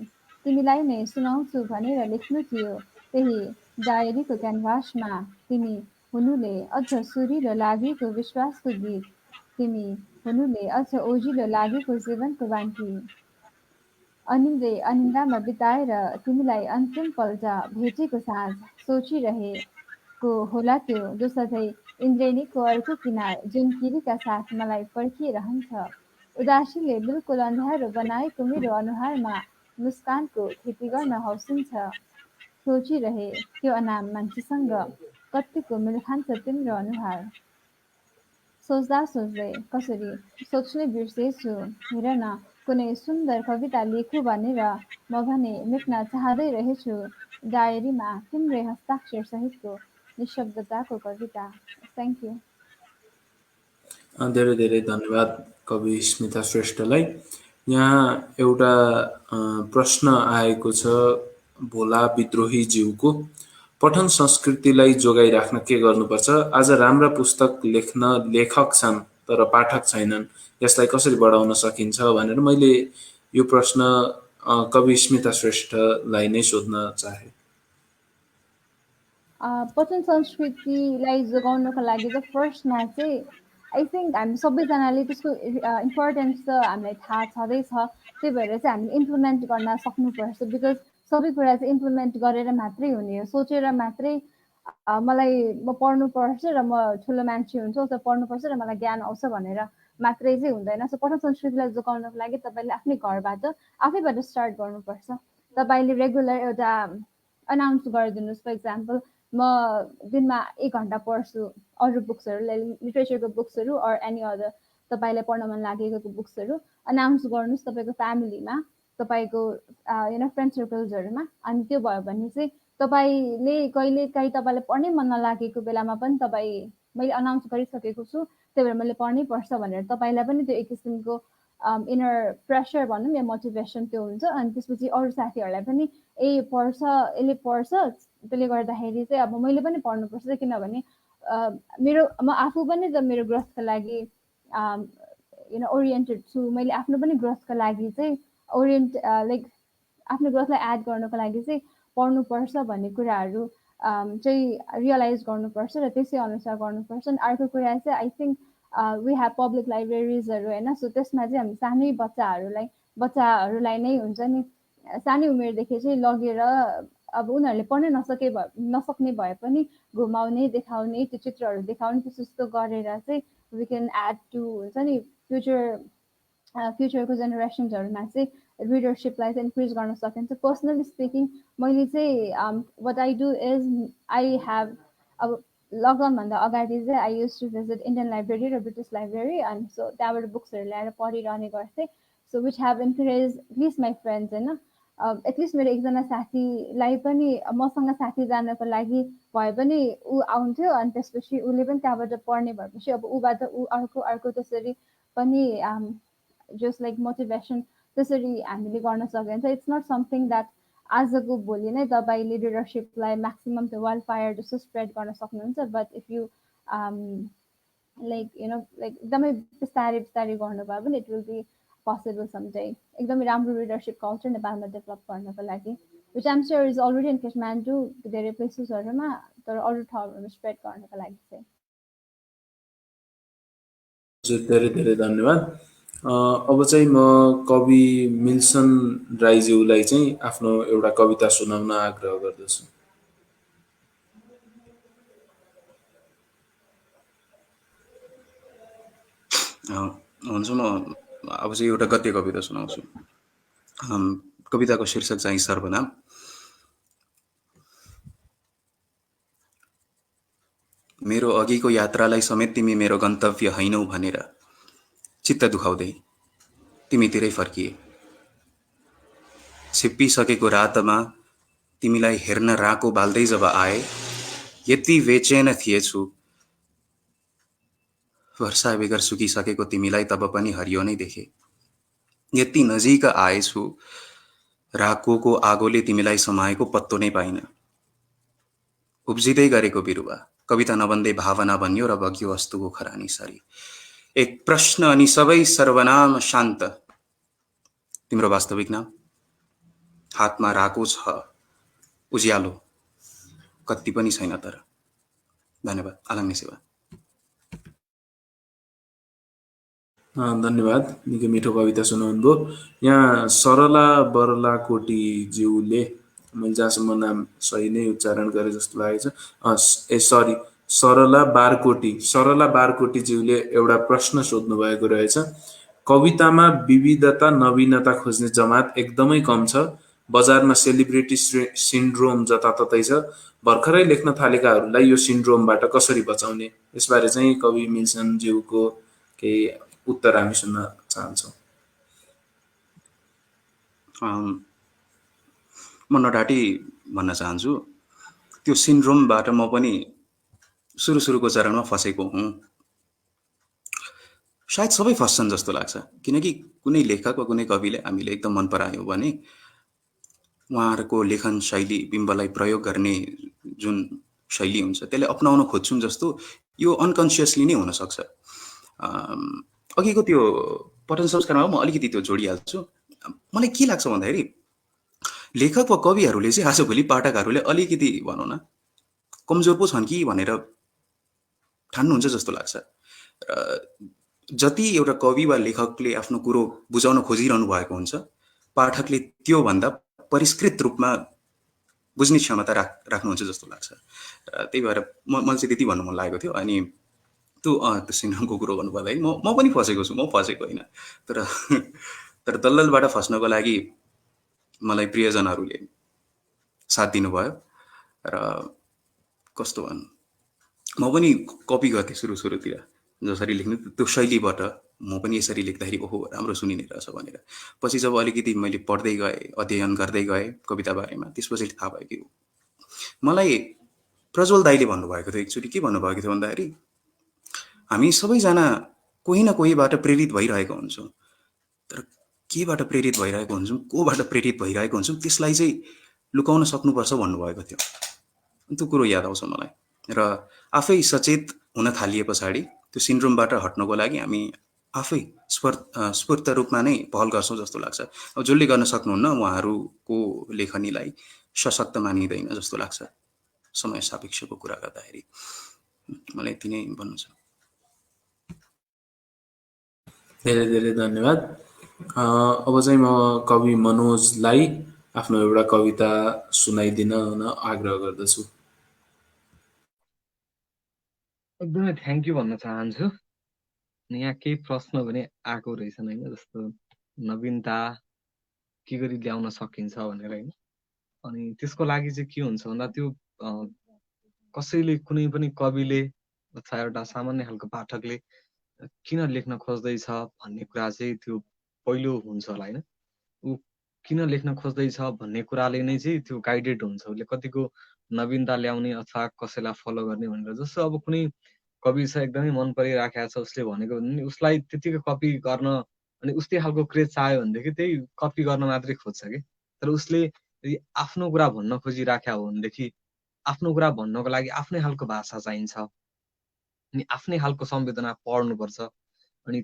तिमीलाई नै सुनाउँछु भनेर लेख्नु थियो त्यही डायरीको क्यानभासमा तिमी हुनुले अझ सुरिलो लागेको विश्वासको गीत तिमी हुनुले अझ ओजिलो लागेको जीवनको बान्की अनिन्दामा बिताएर तिमीलाई अन्तिम पल्ट भेटेको साँझ सोचिरहेको होला त्यो जो सधैँ इन्द्रेणीको अर्को किनार जुन किरीका साथ मलाई पर्खिरहन्छ उदासीले बिल्कुल अँध्यारो बनाएको मेरो अनुहारमा मुस्कानको खेती गर्न हौसिन्छ सोचिरहे त्यो अनाम मान्छेसँग कत्तिको मेल खान्छ तिम्रो अनुहार सोच्दा सोच्दै कसरी सोच्नै बिर्सेछु हेर न कुनै सुन्दर कविता लेखु भनेर म भने मेट्न चाहँदै रहेछु डायरीमा तिम्रै हस्ताक्षर सहितको निशब्दताको कविता थ्याङ्क यू धेरै धेरै धन्यवाद कवि स्मिता श्रेष्ठलाई। यहाँ एउटा प्रश्न आएको छ भोला विद्रोहीज्यूको। पठन संस्कृतिलाई जोगाइराख्न के गर्नुपर्छ? आज राम्रा पुस्तक लेख्न लेखक छन् तर पाठक छैनन्, यसलाई कसरी बढाउन सकिन्छ भनेर मैले यो प्रश्न कवि स्मिता श्रेष्ठलाई नै सोध्न चाहे। पठन संस्कृतिलाई जोगाउनको लागि चाहिँ फर्स्टमा चाहिँ आई थिङ्क हामी सबैजनाले त्यसको इम्पोर्टेन्स त हामीलाई थाहा छँदैछ त्यही भएर चाहिँ हामीले इम्प्लिमेन्ट गर्न सक्नुपर्छ बिकज सबै कुरा चाहिँ इम्प्लिमेन्ट गरेर मात्रै हुने हो सोचेर मात्रै मलाई म पढ्नुपर्छ र म ठुलो मान्छे हुन्छु अथवा पढ्नुपर्छ र मलाई ज्ञान आउँछ भनेर मात्रै चाहिँ हुँदैन सो पठन संस्कृतिलाई जोगाउनको लागि तपाईँले आफ्नै घरबाट आफैबाट स्टार्ट गर्नुपर्छ तपाईँले रेगुलर एउटा अनाउन्स गरिदिनुहोस् फर इक्जाम्पल म दिनमा 1 घन्टा पढ्छु अरू बुक्सहरू लिटरेचरको बुक्सहरू अर एनी अदर तपाईँलाई पढ्न मन लागेको बुक्सहरू अनाउन्स गर्नुहोस् तपाईँको फ्यामिलीमा तपाईँको फ्रेन्ड सर्कल्सहरूमा अनि त्यो भयो भने चाहिँ तपाईँले कहिले काहीँ तपाईँलाई पढ्नै मन नलागेको बेलामा पनि तपाईँ मैले अनाउन्स गरिसकेको छु त्यही भएर मैले पढ्नै पर्छ भनेर तपाईँलाई पनि त्यो एक किसिमको इनर प्रेसर भनौँ या मोटिभेसन त्यो हुन्छ अनि त्यसपछि अरू साथीहरूलाई पनि पढ्छ यसले पढ्छ त्यसले गर्दाखेरि चाहिँ अब मैले पनि पढ्नुपर्छ किनभने मेरो म आफू पनि त मेरो ग्रोथको लागि ओरिएन्टेड छु मैले आफ्नो पनि ग्रोथको लागि चाहिँ लाइक आफ्नो ग्रोथलाई एड गर्नको लागि चाहिँ पढ्नुपर्छ भन्ने कुराहरू चाहिँ रियलाइज गर्नुपर्छ र त्यसै अनुसार गर्नुपर्छ अनि अर्को कुरा चाहिँ I think we have public लाइब्रेरिजहरू होइन सो त्यसमा चाहिँ हामी सानै बच्चाहरूलाई नै हुन्छ नि सानै उमेरदेखि चाहिँ लगेर अब उनीहरूले पढ्नै नसक्ने भए पनि घुमाउने देखाउने त्यो चित्रहरू देखाउने त्यस्तो गरेर चाहिँ वी क्यान एड टु हुन्छ नि फ्युचरको जेनेरेसन्सहरूमा चाहिँ रिडरसिपलाई चाहिँ इन्क्रिज गर्न सकिन्छ पर्सनली स्पिकिङ मैले चाहिँ what I do is I have अब लकडाउनभन्दा अगाडि चाहिँ I used to visit Indian library र ब्रिटिस लाइब्रेरी अनि सो त्यहाँबाट बुक्सहरू ल्याएर पढिरहने गर्थेँ so which have encourage at least my friends होइन एटलिस्ट मेरो एकजना साथीलाई पनि मसँग साथी जानको लागि भए पनि ऊ आउँथ्यो अनि त्यसपछि उसले पनि त्यहाँबाट पढ्ने भएपछि अब ऊबाट ऊ अर्को त्यसरी पनि जस्ट लाइक मोटिभेसन त्यसरी हामीले गर्न सकिन्छ इट्स नट समथिङ द्याट आजको भोलि नै तपाईँले लिडरसिपलाई म्याक्सिमम त्यो वाइल्ड फायर जस्तो स्प्रेड गर्न सक्नुहुन्छ but if you like like एकदमै बिस्तारै बिस्तारै गर्नुभयो भने it will be possible someday. एकदमै राम्रो रिडरसिप कल्चर नेपालमा डेभलप गर्नको लागि, which I'm sure is already in Kathmandu धेरै प्लेसेसहरूमा, तर अरू ठाउँहरूमा स्प्रेड गर्नको लागि चाहिँ। हजुर, धेरै धेरै धन्यवाद। अब चाहिँ म कवि मिल्सन राईज्यूलाई चाहिँ आफ्नो एउटा कविता सुनाउन आग्रह गर्दछु। हुन्छ, म अब चाहिँ एउटा गद्य कविता सुनाउँछु। कविताको शीर्षक चाहिँ सर्वनाम। मेरो अघिको यात्रालाई समेत तिमी मेरो गन्तव्य हैनौ भनेर चित्त दुखाउँदै तिमीतिरै फर्किए। छिप्पिसकेको रातमा तिमीलाई हेर्न राको बाल्दै जब आए, यति बेचेन थिएछु वर्षा बेगर सुकिसकेको तिमीलाई तब पनि हरियो नै देखे। यति नजिक आएछु राकोको आगोले तिमीलाई समाएको पत्तो नै पाइन। उब्जिँदै गरेको बिरुवा कविता नबन्दै भावना बन्यो र बग्यो वस्तुको खरानी सरी। एक प्रश्न अनि सबै सर्वनाम शान्त। तिम्रो वास्तविक नाम? हातमा राको छ, उज्यालो कति पनि छैन तर। धन्यवाद। आलाङ सेवा। धन्यवाद, निकै मिठो कविता सुनाउनुभयो। यहाँ सरला बर्लाकोटीज्यूले, मैले जहाँसम्म नाम सही नै उच्चारण गरे जस्तो लागेको छ, सरी, सरला बारकोटीज्यूले एउटा प्रश्न सोध्नु भएको रहेछ। कवितामा विविधता नवीनता खोज्ने जमात एकदमै कम छ। बजारमा सेलिब्रिटी सिन्ड्रोम जताततै छ। भर्खरै लेख्न थालेकाहरूलाई यो सिन्ड्रोमबाट कसरी बचाउने? यसबारे चाहिँ कवि मिल्सनज्यूको केही उत्तर हामी सुन्न चाहन्छौँ। म नडाटी भन्न चाहन्छु, त्यो सिन्ड्रोमबाट म पनि सुरुको चरणमा फसेको हुँ। सायद सबै फस्छन् जस्तो लाग्छ, किनकि कुनै लेखक वा कुनै कविले हामीले एकदम मन परायौँ भने उहाँहरूको लेखन शैली, बिम्बलाई प्रयोग गर्ने जुन शैली हुन्छ त्यसले अपनाउन खोज्छौँ जस्तो यो अनकन्सियसली नै हुनसक्छ। अघिको त्यो पठन संस्कारमा म अलिकति त्यो जोडिहाल्छु। मलाई के लाग्छ भन्दाखेरि लेखक वा कविहरूले चाहिँ आजभोलि पाठकहरूले अलिकति भनौँ न कमजोर पो छन् कि भनेर ठान्नुहुन्छ जस्तो लाग्छ। जति एउटा कवि वा लेखकले आफ्नो कुरो बुझाउन खोजिरहनु भएको हुन्छ, पाठकले त्योभन्दा परिष्कृत रूपमा बुझ्ने क्षमता राख्नुहुन्छ जस्तो लाग्छ। त्यही भएर मलाई चाहिँ त्यति भन्नु मन लागेको थियो। अनि त्यो सिन्ड्रोमको कुरो गर्नुपर्दाखेरि म पनि फसेको छु, म फसेको होइन, तर दलदलबाट फस्नको लागि मलाई प्रियजनहरूले साथ दिनुभयो र कस्तो भन्नु, म पनि कपी गर्थेँ सुरुतिर जसरी लेख्नु त्यो शैलीबाट म पनि यसरी लेख्दाखेरि ओहो राम्रो सुनिने रहेछ भनेर। पछि जब अलिकति मैले पढ्दै गएँ, अध्ययन गर्दै गएँ कविता बारेमा, त्यसपछि थाहा भयो कि मलाई प्रज्वल दाईले भन्नुभएको थियो। एकचोटि के भन्नुभएको थियो भन्दाखेरि हामी सबैजना कोही न कोहीबाट प्रेरित भइरहेको हुन्छौँ, तर केबाट प्रेरित भइरहेको हुन्छौँ, कोबाट प्रेरित भइरहेको हुन्छौँ त्यसलाई चाहिँ लुकाउन सक्नुपर्छ भन्नुभएको थियो। त्यो कुरो याद आउँछ मलाई। र आफै सचेत हुन थालिए पछाडि त्यो सिन्ड्रोमबाट हट्नको लागि हामी आफै स्फूर्त रूपमा नै पहल गर्छौँ जस्तो लाग्छ। अब जसले गर्न सक्नुहुन्न उहाँहरूको लेखनीलाई सशक्त मानिँदैन जस्तो लाग्छ। समय सापेक्षको कुरा गर्दाखेरि मलाई यति नै भन्नु छ। धेरै धेरै धन्यवाद। अब चाहिँ म कवि मनोजलाई आफ्नो एउटा कविता सुनाइदिन आग्रह गर्दछु। एकदमै थ्याङ्क यू भन्न चाहन्छु। यहाँ केही प्रश्न पनि आएको रहेछन् होइन, जस्तो नवीनता के गरी ल्याउन सकिन्छ भनेर होइन। अनि त्यसको लागि चाहिँ के हुन्छ भन्दा त्यो कसैले कुनै पनि कविले अथवा एउटा सामान्य खालको पाठकले किन लेख्न खोज्दैछ भन्ने कुरा चाहिँ त्यो पहिलो हुन्छ होला होइन। ऊ किन लेख्न खोज्दैछ भन्ने कुराले नै चाहिँ त्यो गाइडेड हुन्छ, उसले कतिको नवीनता ल्याउने अथवा कसैलाई फलो गर्ने भनेर। जस्तो अब कुनै कवि छ एकदमै मन परिराखेको छ, उसले भनेको भने उसलाई त्यतिकै कपी गर्न अनि उस्तै खालको क्रेज चाह्यो भनेदेखि त्यही कपी गर्न मात्रै खोज्छ कि। तर उसले यदि आफ्नो कुरा भन्न खोजिराख्या हो भनेदेखि आफ्नो कुरा भन्नको लागि आफ्नै खालको भाषा चाहिन्छ। अनि आफ्नै खालको संवेदना पढ्नुपर्छ। अनि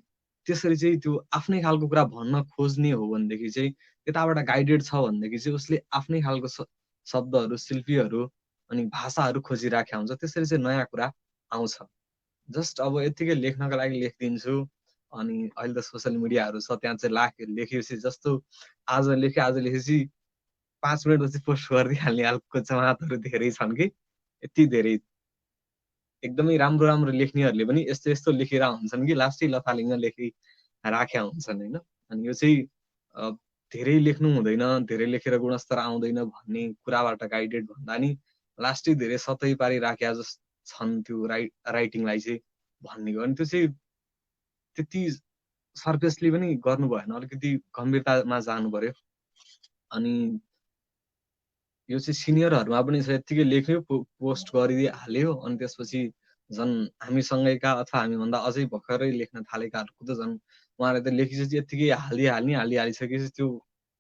त्यसरी चाहिँ त्यो आफ्नै खालको कुरा भन्न खोज्ने हो भनेदेखि चाहिँ त्यताबाट गाइडेड छ भनेदेखि चाहिँ उसले आफ्नै खालको शब्दहरू, शिल्पीहरू अनि भाषाहरू खोजिराखेका हुन्छ। त्यसरी चाहिँ नयाँ कुरा आउँछ। जस्ट अब यत्तिकै लेख्नको लागि लेखिदिन्छु, अनि अहिले त सोसियल मिडियाहरू छ, त्यहाँ चाहिँ लेखेपछि जस्तो आज लेखेपछि 5 मिनटपछि पोस्ट गरिदिइहाल्ने खालको जमातहरू धेरै छन् कि, यति धेरै एकदमै राम्रो राम्रो लेख्नेहरूले पनि यस्तो यस्तो लेखेर हुन्छन् कि लास्टै लथालिङ्ग राखेका हुन्छन् होइन। अनि यो चाहिँ धेरै लेख्नु हुँदैन, धेरै लेखेर गुणस्तर आउँदैन भन्ने कुराबाट गाइडेड भन्दा नि लास्टै धेरै सतै पारी राखेका जस्तो छन् त्यो राइटिङलाई चाहिँ भन्ने हो। अनि त्यो चाहिँ त्यति सर्फेसली पनि गर्नु भएन, अलिकति गम्भीरतामा जानु पर्यो। अनि यो चाहिँ सिनियरहरूमा पनि छ, यत्तिकै लेख्यो पोस्ट गरिदिइहाल्यो, अनि त्यसपछि झन् हामीसँगैका अथवा हामीभन्दा अझै भर्खरै लेख्न थालेकाहरूको त झन् उहाँले त लेखिसकेपछि यत्तिकै हालिसकेपछि त्यो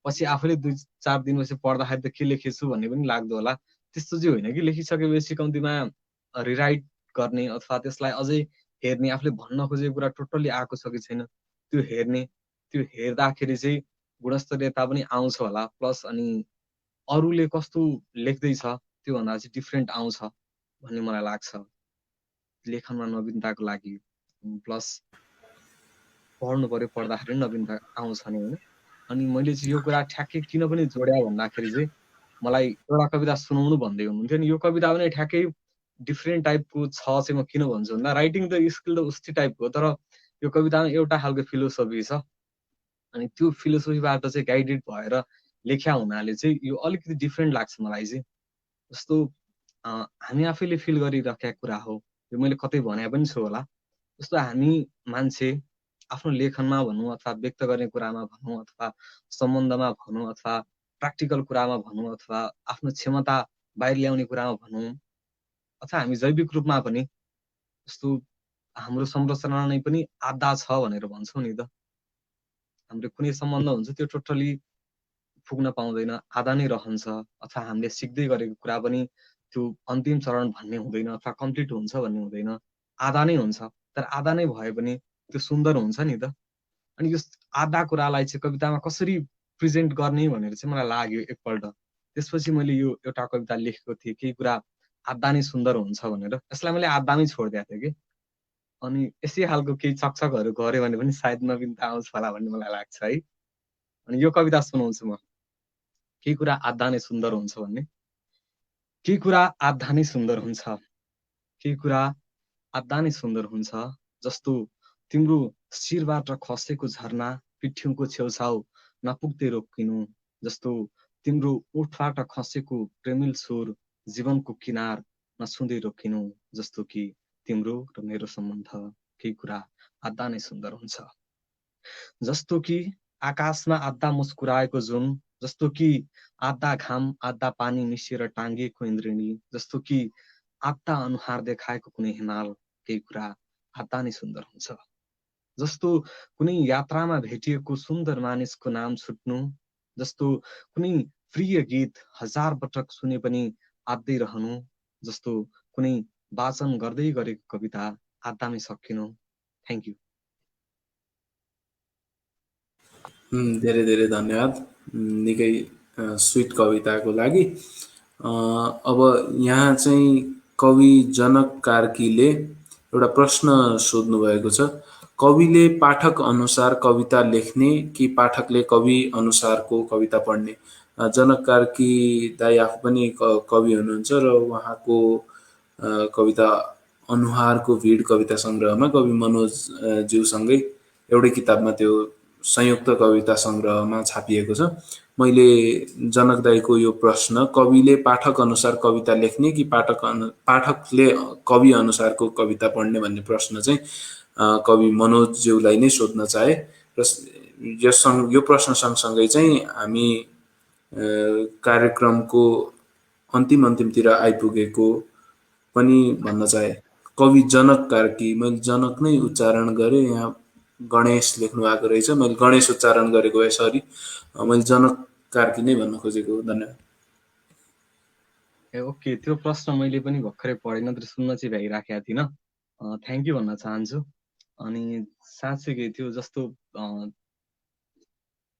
पछि आफूले 2-4 दिनपछि पढ्दाखेरि त के लेखेछु भन्ने पनि लाग्दो होला। त्यस्तो चाहिँ होइन कि लेखिसकेपछि कम्तीमा रिराइट गर्ने अथवा त्यसलाई अझै हेर्ने, आफूले भन्न खोजेको कुरा टोटल्ली आएको छ कि छैन त्यो हेर्ने। त्यो हेर्दाखेरि चाहिँ गुणस्तरीयता पनि आउँछ होला, प्लस अनि अरूले कस्तो लेख्दैछ त्योभन्दा चाहिँ डिफ्रेन्ट आउँछ भन्ने मलाई लाग्छ लेखनमा नवीनताको लागि। प्लस पढ्नु पर्यो, पढ्दाखेरि नवीनता आउँछ नि होइन। अनि मैले चाहिँ यो कुरा ठ्याक्कै किन पनि जोड्या भन्दाखेरि चाहिँ मलाई एउटा कविता सुनाउनु भन्दै हुनुहुन्थ्यो नि, यो कविता पनि ठ्याक्कै डिफ्रेन्ट टाइपको छ चाहिँ म किन भन्छु भन्दा राइटिङ त स्किल त उस्तै टाइपको हो, तर यो कवितामा एउटा खालको फिलोसफी छ। अनि त्यो फिलोसफीबाट चाहिँ गाइडेड भएर लेख्या हुनाले चाहिँ यो अलिकति डिफ्रेन्ट लाग्छ मलाई चाहिँ। जस्तो हामी आफैले फिल गरिराखेका कुरा हो, यो मैले कतै भने पनि छु होला। जस्तो हामी मान्छे आफ्नो लेखनमा भनौँ अथवा व्यक्त गर्ने कुरामा भनौँ अथवा सम्बन्धमा भनौँ अथवा प्र्याक्टिकल कुरामा भनौँ अथवा आफ्नो क्षमता बाहिर ल्याउने कुरामा भनौँ अथवा हामी जैविक रूपमा पनि जस्तो हाम्रो संरचना नै पनि आधा छ भनेर भन्छौँ नि त। हाम्रो कुनै सम्बन्ध हुन्छ त्यो टोटली पुग्न पाउँदैन, आधा नै रहन्छ। अथवा हामीले सिक्दै गरेको कुरा पनि त्यो अन्तिम चरण भन्ने हुँदैन अथवा कम्प्लिट हुन्छ भन्ने हुँदैन, आधा नै हुन्छ। तर आधा नै भए पनि त्यो सुन्दर हुन्छ नि त। अनि यो आधा कुरालाई चाहिँ कवितामा कसरी प्रेजेन्ट गर्ने भनेर चाहिँ मलाई लाग्यो एकपल्ट। त्यसपछि मैले यो एउटा कविता लेखेको थिएँ, केही कुरा आधा नै सुन्दर हुन्छ भनेर। यसलाई मैले आधामै छोडिदिएको थिएँ कि। अनि यसै खालको केही चकचकहरू गऱ्यो भने पनि सायद नवीनता आउँछ होला भन्ने मलाई लाग्छ है। अनि यो कविता सुनाउँछु म, केही कुरा आधा नै सुन्दर हुन्छ भन्ने। केही कुरा आधा नै सुन्दर हुन्छ, केही कुरा आधा नै सुन्दर हुन्छ, जस्तो तिम्रो शिरबाट खसेको झरना पिठ्युको छेउछाउ नपुग्दै रोकिनु, जस्तो तिम्रो ओठबाट खसेको प्रेमिल सुर जीवनको किनार नछुँदै रोकिनु, जस्तो कि तिम्रो र मेरो सम्बन्ध केही कुरा आधा नै सुन्दर हुन्छ। जस्तो कि आकाशमा आधा मुस्कुराएको जुन, जस्तो कि आधा घाम आधा पानी मिसिएर टाङ्गिएको इन्द्रिणी, जस्तो कि आधा अनुहार देखाएको कुनै हिमाल केही कुरा आधा नै सुन्दर हुन्छ। जस्तो कुनै यात्रामा भेटिएको सुन्दर मानिसको नाम छुट्नु, जस्तो कुनै प्रिय गीत 1000 पटक सुने पनि आध्दै रहनु, जस्तो कुनै वाचन गर्दै गरेको कविता आधामै सकिनु। Thank you. धेरै धेरै धन्यवाद निकै स्विट कविताको लागि। अब यहाँ चाहिँ कवि जनक कार्कीले एउटा प्रश्न सोध्नु भएको छ, कविले पाठक अनुसार कविता लेख्ने कि पाठकले कवि अनुसारको कविता पढ्ने? जनक कार्की दाइ आफू पनि कवि हुनुहुन्छ र उहाँको कविता अनुहारको भिड कविता सङ्ग्रहमा कवि मनोज ज्यूसँगै एउटै किताबमा त्यो संयुक्त कविता सङ्ग्रहमा छापिएको छ। मैले जनक दाइको यो प्रश्न, कविले पाठक अनुसार कविता लेख्ने कि पाठकले कवि अनुसारको कविता पढ्ने भन्ने प्रश्न चाहिँ कवि मनोज ज्यूलाई नै सोध्न चाहे। र यो प्रश्न सँगसँगै चाहिँ हामी कार्यक्रमको अन्तिमतिर आइपुगेको पनि भन्न चाहे। कवि जनक कार्की, मैले जनक नै उच्चारण गरेँ, यहाँ गणेश लेख्नु भएको रहेछ, मैले गणेश उच्चारण गरेको भए सरी, मैले जनक कार्की नै भन्न खोजेको। धन्यवाद। ओके, त्यो प्रश्न मैले पनि भर्खरै पढेँ, नत्र सुन्न चाहिँ भ्याइराखेका थिइनँ। थ्याङ्क यू भन्न चाहन्छु। अनि साँच्चै त्यो जस्तो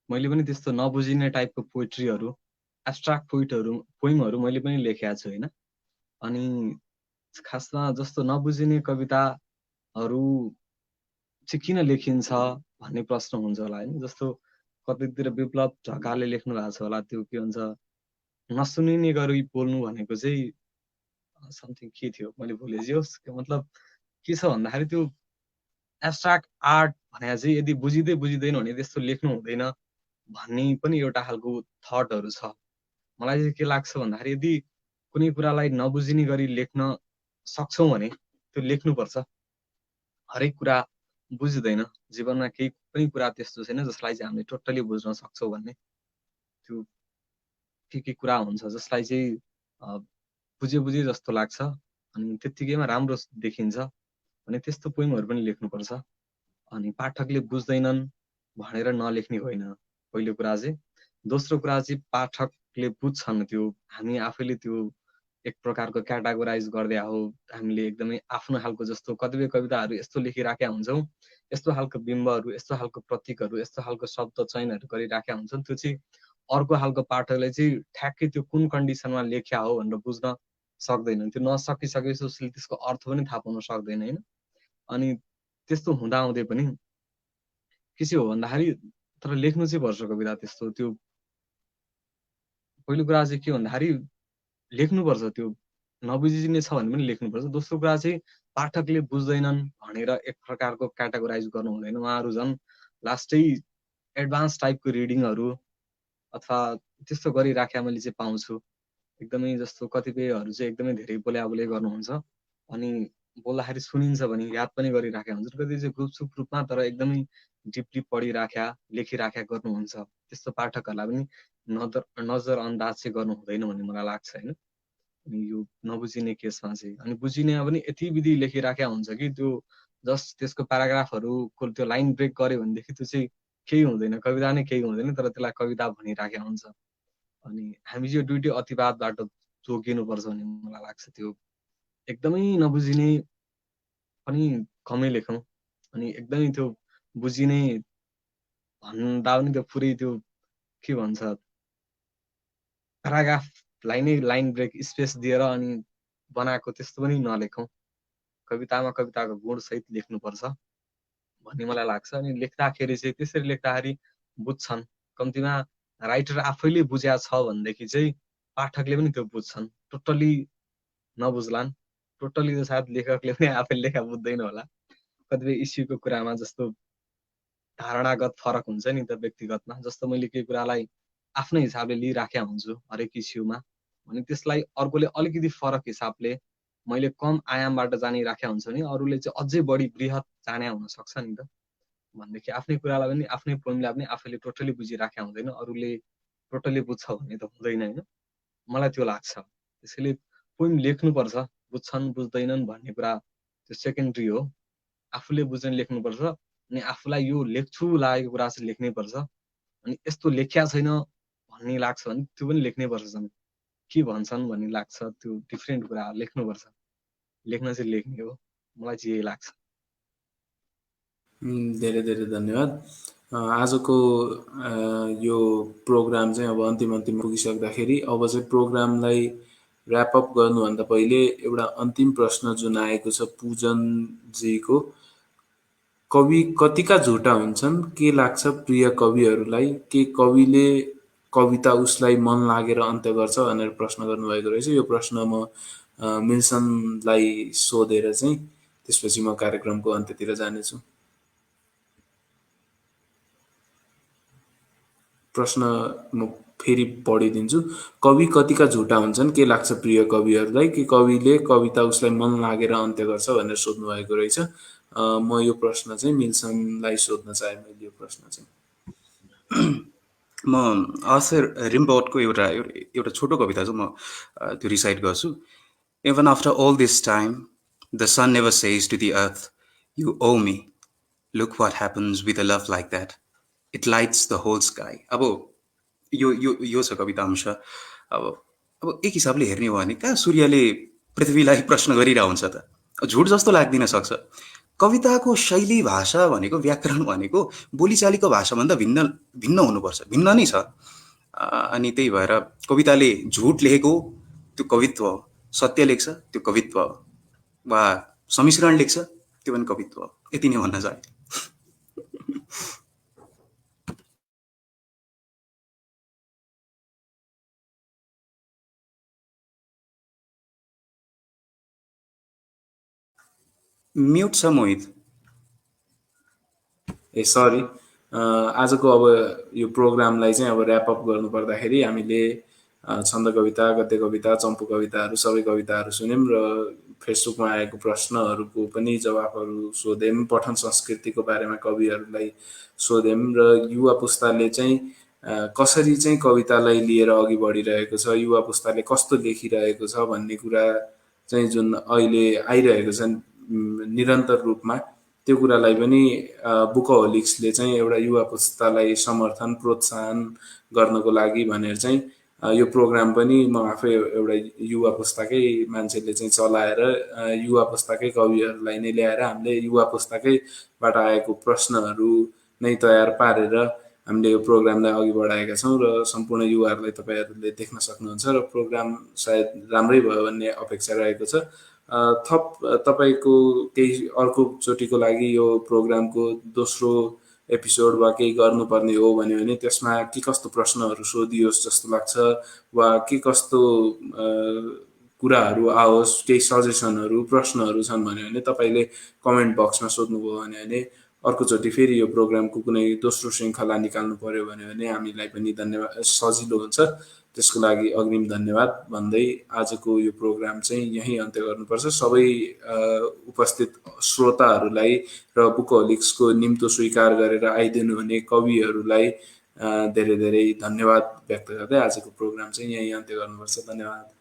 मैले पनि त्यस्तो नबुझिने टाइपको पोइट्रीहरू, एब्स्ट्राक्ट पोइमहरू मैले पनि लेखेको छु होइन। अनि खासमा जस्तो नबुझिने कविताहरू चाहिँ किन लेखिन्छ भन्ने प्रश्न हुन्छ होला होइन। जस्तो कतैतिर विप्लव ढकालले लेख्नु भएको छ होला, त्यो के भन्छ नसुनिने गरी बोल्नु भनेको चाहिँ समथिङ के थियो मैले भुलेजियोस्। मतलब के छ भन्दाखेरि त्यो एब्स्ट्राक्ट आर्ट भने चाहिँ यदि बुझिँदैन भने त्यस्तो लेख्नु हुँदैन भन्ने पनि एउटा खालको थटहरू छ। मलाई चाहिँ के लाग्छ भन्दाखेरि यदि कुनै कुरालाई नबुझिने गरी लेख्न सक्छौँ भने त्यो लेख्नुपर्छ। हरेक कुरा बुझ्दैन जीवनमा, केही पनि कुरा त्यस्तो छैन जसलाई चाहिँ हामीले टोटली बुझ्न सक्छौँ भन्ने। त्यो के कुरा हुन्छ जसलाई चाहिँ बुझे जस्तो लाग्छ अनि त्यत्तिकैमा राम्रो देखिन्छ भने त्यस्तो पोइमहरू पनि लेख्नुपर्छ। अनि पाठकले बुझ्दैनन् भनेर नलेख्ने होइन पहिलो कुरा चाहिँ। दोस्रो कुरा चाहिँ पाठकले बुझ्छन्, त्यो हामी आफैले त्यो एक प्रकारको क्याटेगोराइज गर्दै हो। हामीले एकदमै आफ्नो खालको जस्तो कतिपय कविताहरू यस्तो लेखिराखेका हुन्छौँ, यस्तो खालको बिम्बहरू, यस्तो खालको प्रतीकहरू, यस्तो खालको शब्द चयनहरू गरिराखेका हुन्छन्, त्यो चाहिँ अर्को खालको पाठकले चाहिँ ठ्याक्कै त्यो कुन कन्डिसनमा लेख्या हो भनेर बुझ्न सक्दैन। त्यो नसकिसकेपछि उसले त्यसको अर्थ पनि थाहा पाउन सक्दैन होइन। अनि त्यस्तो हुँदाहुँदै पनि के चाहिँ हो भन्दाखेरि तर लेख्नु चाहिँ पर्छ कविता। त्यस्तो त्यो पहिलो कुरा चाहिँ के भन्दाखेरि लेख्नुपर्छ, त्यो नबुझिने छ भने पनि लेख्नुपर्छ। दोस्रो कुरा चाहिँ पाठकले बुझ्दैनन् भनेर एक प्रकारको क्याटेगोराइज गर्नु हुँदैन। उहाँहरू झन् लास्टै एडभान्स टाइपको रिडिङहरू अथवा त्यस्तो गरिराख्या मैले चाहिँ पाउँछु। एकदमै जस्तो कतिपयहरू चाहिँ एकदमै धेरै बोले गर्नुहुन्छ अनि बोल्दाखेरि सुनिन्छ भने याद पनि गरिराखेका हुन्छ। कति चाहिँ गुपचुप रूपमा तर एकदमै डिपली पढिराख्या लेखिराख्या गर्नुहुन्छ। त्यस्तो पाठकहरूलाई पनि नजर अन्दाज चाहिँ गर्नु हुँदैन भन्ने मलाई लाग्छ होइन। अनि यो नबुझिने केसमा चाहिँ अनि बुझिनेमा पनि यति विधि लेखिराख्या हुन्छ कि त्यो जस्ट त्यसको प्याराग्राफहरूको त्यो लाइन ब्रेक गर्यो भनेदेखि त्यो चाहिँ केही हुँदैन, कविता नै केही हुँदैन, तर त्यसलाई कविता भनिराख्या हुन्छ। अनि हामी चाहिँ यो दुइटै अतिवादबाट जोगिनुपर्छ भन्ने मलाई लाग्छ। त्यो एकदमै नबुझिने पनि कमै लेखौँ अनि एकदमै त्यो बुझिने भन्दा पनि त्यो पुरै त्यो के भन्छ प्याराग्राफलाई नै लाइन ब्रेक स्पेस दिएर अनि बनाएको त्यस्तो पनि नलेखौँ। कवितामा कविताको गुणसहित लेख्नुपर्छ भन्ने मलाई लाग्छ। अनि लेख्दाखेरि चाहिँ त्यसरी लेख्दाखेरि बुझ्छन्, कम्तीमा राइटर आफैले बुझ्या छ भनेदेखि चाहिँ पाठकले पनि त्यो बुझ्छन्। टोटली नबुझ्लान्, टोटली त सायद लेखकले पनि आफैले लेखा बुझ्दैन होला। कतिपय इस्युको कुरामा जस्तो धारणागत फरक हुन्छ नि त व्यक्तिगतमा। जस्तो मैले केही कुरालाई आफ्नै हिसाबले लिइराखेका हुन्छु हरेक इस्युमा भने त्यसलाई अर्कोले अलिकति फरक हिसाबले मैले कम आयामबाट जानिराखेका हुन्छ भने अरूले चाहिँ अझै बढी बृहत जाने हुन सक्छ नि त। भनेदेखि आफ्नै कुरालाई पनि आफ्नै पोइमलाई पनि आफैले टोटली बुझिराखेका हुँदैन, अरूले टोटली बुझ्छ भन्ने त हुँदैन होइन। मलाई त्यो लाग्छ। त्यसैले पोइम लेख्नुपर्छ, बुझ्छन् बुझ्दैनन् भन्ने कुरा त्यो सेकेन्डरी हो। आफूले बुझ्ने लेख्नुपर्छ अनि आफूलाई यो लेख्छु लागेको कुरा चाहिँ लेख्नै पर्छ। अनि यस्तो लेख्या छैन भन्ने लाग्छ भने त्यो पनि लेख्नै पर्छ। झन् के भन्छन् भन्ने लाग्छ, त्यो डिफ्रेन्ट कुरा लेख्नुपर्छ। लेख्न चाहिँ लेख्ने हो, मलाई चाहिँ यही लाग्छ। धेरै धेरै धन्यवाद। आजको यो प्रोग्राम चाहिँ अब अन्तिम पुगिसक्दाखेरि अब चाहिँ प्रोग्रामलाई ऱ्यापअप गर्नुभन्दा पहिले एउटा अन्तिम प्रश्न जुन आएको छ पूजनजीको, कवि कतिका झुटा हुन्छन्? के लाग्छ प्रिय कविहरूलाई? के कविले कविता उसलाई मन लागेर अन्त्य गर्छ भनेर प्रश्न गर्नुभएको रहेछ। यो प्रश्न म मिल्सनलाई सोधेर चाहिँ त्यसपछि म कार्यक्रमको अन्त्यतिर जानेछु। प्रश्न म फेरि पढिदिन्छु। कवि कतिका झुटा हुन्छन्? के लाग्छ प्रिय कविहरूलाई? कि कविले कविता उसलाई मन लागेर अन्त्य गर्छ भनेर सोध्नु भएको रहेछ। म यो प्रश्न चाहिँ मिल्सनलाई सोध्न चाहे मैले यो प्रश्न चाहिँ। म आर्थर रिम्बाउटको एउटा छोटो कविता चाहिँ म त्यो रिसाइट गर्छु। Even after all this time, the sun never says to the earth, "You owe me." Look what happens with a love like that. It lights the whole sky. अब यो छ कविता अंश। अब एक हिसाबले हेर्ने हो भने कहाँ सूर्यले पृथ्वीलाई प्रश्न गरिरहेको हुन्छ त, झुट जस्तो लाग्दिन सक्छ। कविताको शैली भाषा भनेको व्याकरण भनेको बोलीचालीको भाषाभन्दा भिन्न भिन्न हुनुपर्छ, भिन्न नै छ। अनि त्यही भएर कविताले झुट लेखेको त्यो कवित्व हो, सत्य लेख्छ त्यो कवित्व हो, वा सम्मिश्रण लेख्छ त्यो पनि कवित्व हो। यति नै भन्न चाहे। म्युट छ मोहित। ए सरी, आजको अब यो प्रोग्रामलाई चाहिँ अब ऱ्यापअप गर्नु पर्दाखेरि हामीले छन्द कविता, गद्य कविता, चम्पू कविताहरू सबै कविताहरू सुन्यौँ र फेसबुकमा आएको प्रश्नहरूको पनि जवाफहरू सोध्यौँ, पठन संस्कृतिको बारेमा कविहरूलाई सोध्यौँ र युवा पुस्ताले चाहिँ कसरी चाहिँ कवितालाई लिएर अघि बढिरहेको छ, युवा पुस्ताले कस्तो लेखिरहेको छ भन्ने कुरा चाहिँ जुन अहिले आइरहेको छ निरन्तर रूपमा, त्यो कुरालाई पनि बुकहोलिक्सले चाहिँ एउटा युवा पुस्तालाई समर्थन प्रोत्साहन गर्नको लागि भनेर चाहिँ यो प्रोग्राम पनि म आफै एउटा युवा पुस्ताकै मान्छेले चाहिँ चलाएर युवा पुस्ताकै कविहरूलाई नै ल्याएर हामीले युवा पुस्ताकैबाट आएको प्रश्नहरू नै तयार पारेर हामीले यो प्रोग्रामलाई अघि बढाएका छौँ र सम्पूर्ण युवाहरूलाई तपाईँहरूले देख्न सक्नुहुन्छ र प्रोग्राम सायद राम्रै भयो भन्ने अपेक्षा रहेको छ। थप तपाईँको केही अर्कोचोटिको लागि यो प्रोग्रामको दोस्रो एपिसोड वा केही गर्नुपर्ने हो भने त्यसमा के कस्तो प्रश्नहरू सोधियोस् जस्तो लाग्छ वा के कस्तो कुराहरू आओस्, केही सजेसनहरू प्रश्नहरू छन् भने तपाईँले कमेन्ट बक्समा सोध्नुभयो भने अर्कोचोटि फेरि यो प्रोग्रामको कुनै दोस्रो श्रृङ्खला निकाल्नु पर्यो भने हामीलाई पनि धन्यवाद सजिलो हुन्छ। त्यसको लागि अग्रिम धन्यवाद भन्दै आजको यो प्रोग्राम चाहिँ यहीँ अन्त्य गर्नुपर्छ। सबै उपस्थित श्रोताहरूलाई र बुकहोलिक्सको निम्तो स्वीकार गरेर आइदिनु हुने कविहरूलाई धेरै धेरै धन्यवाद व्यक्त गर्दै आजको प्रोग्राम चाहिँ यहीँ अन्त्य गर्नुपर्छ। धन्यवाद।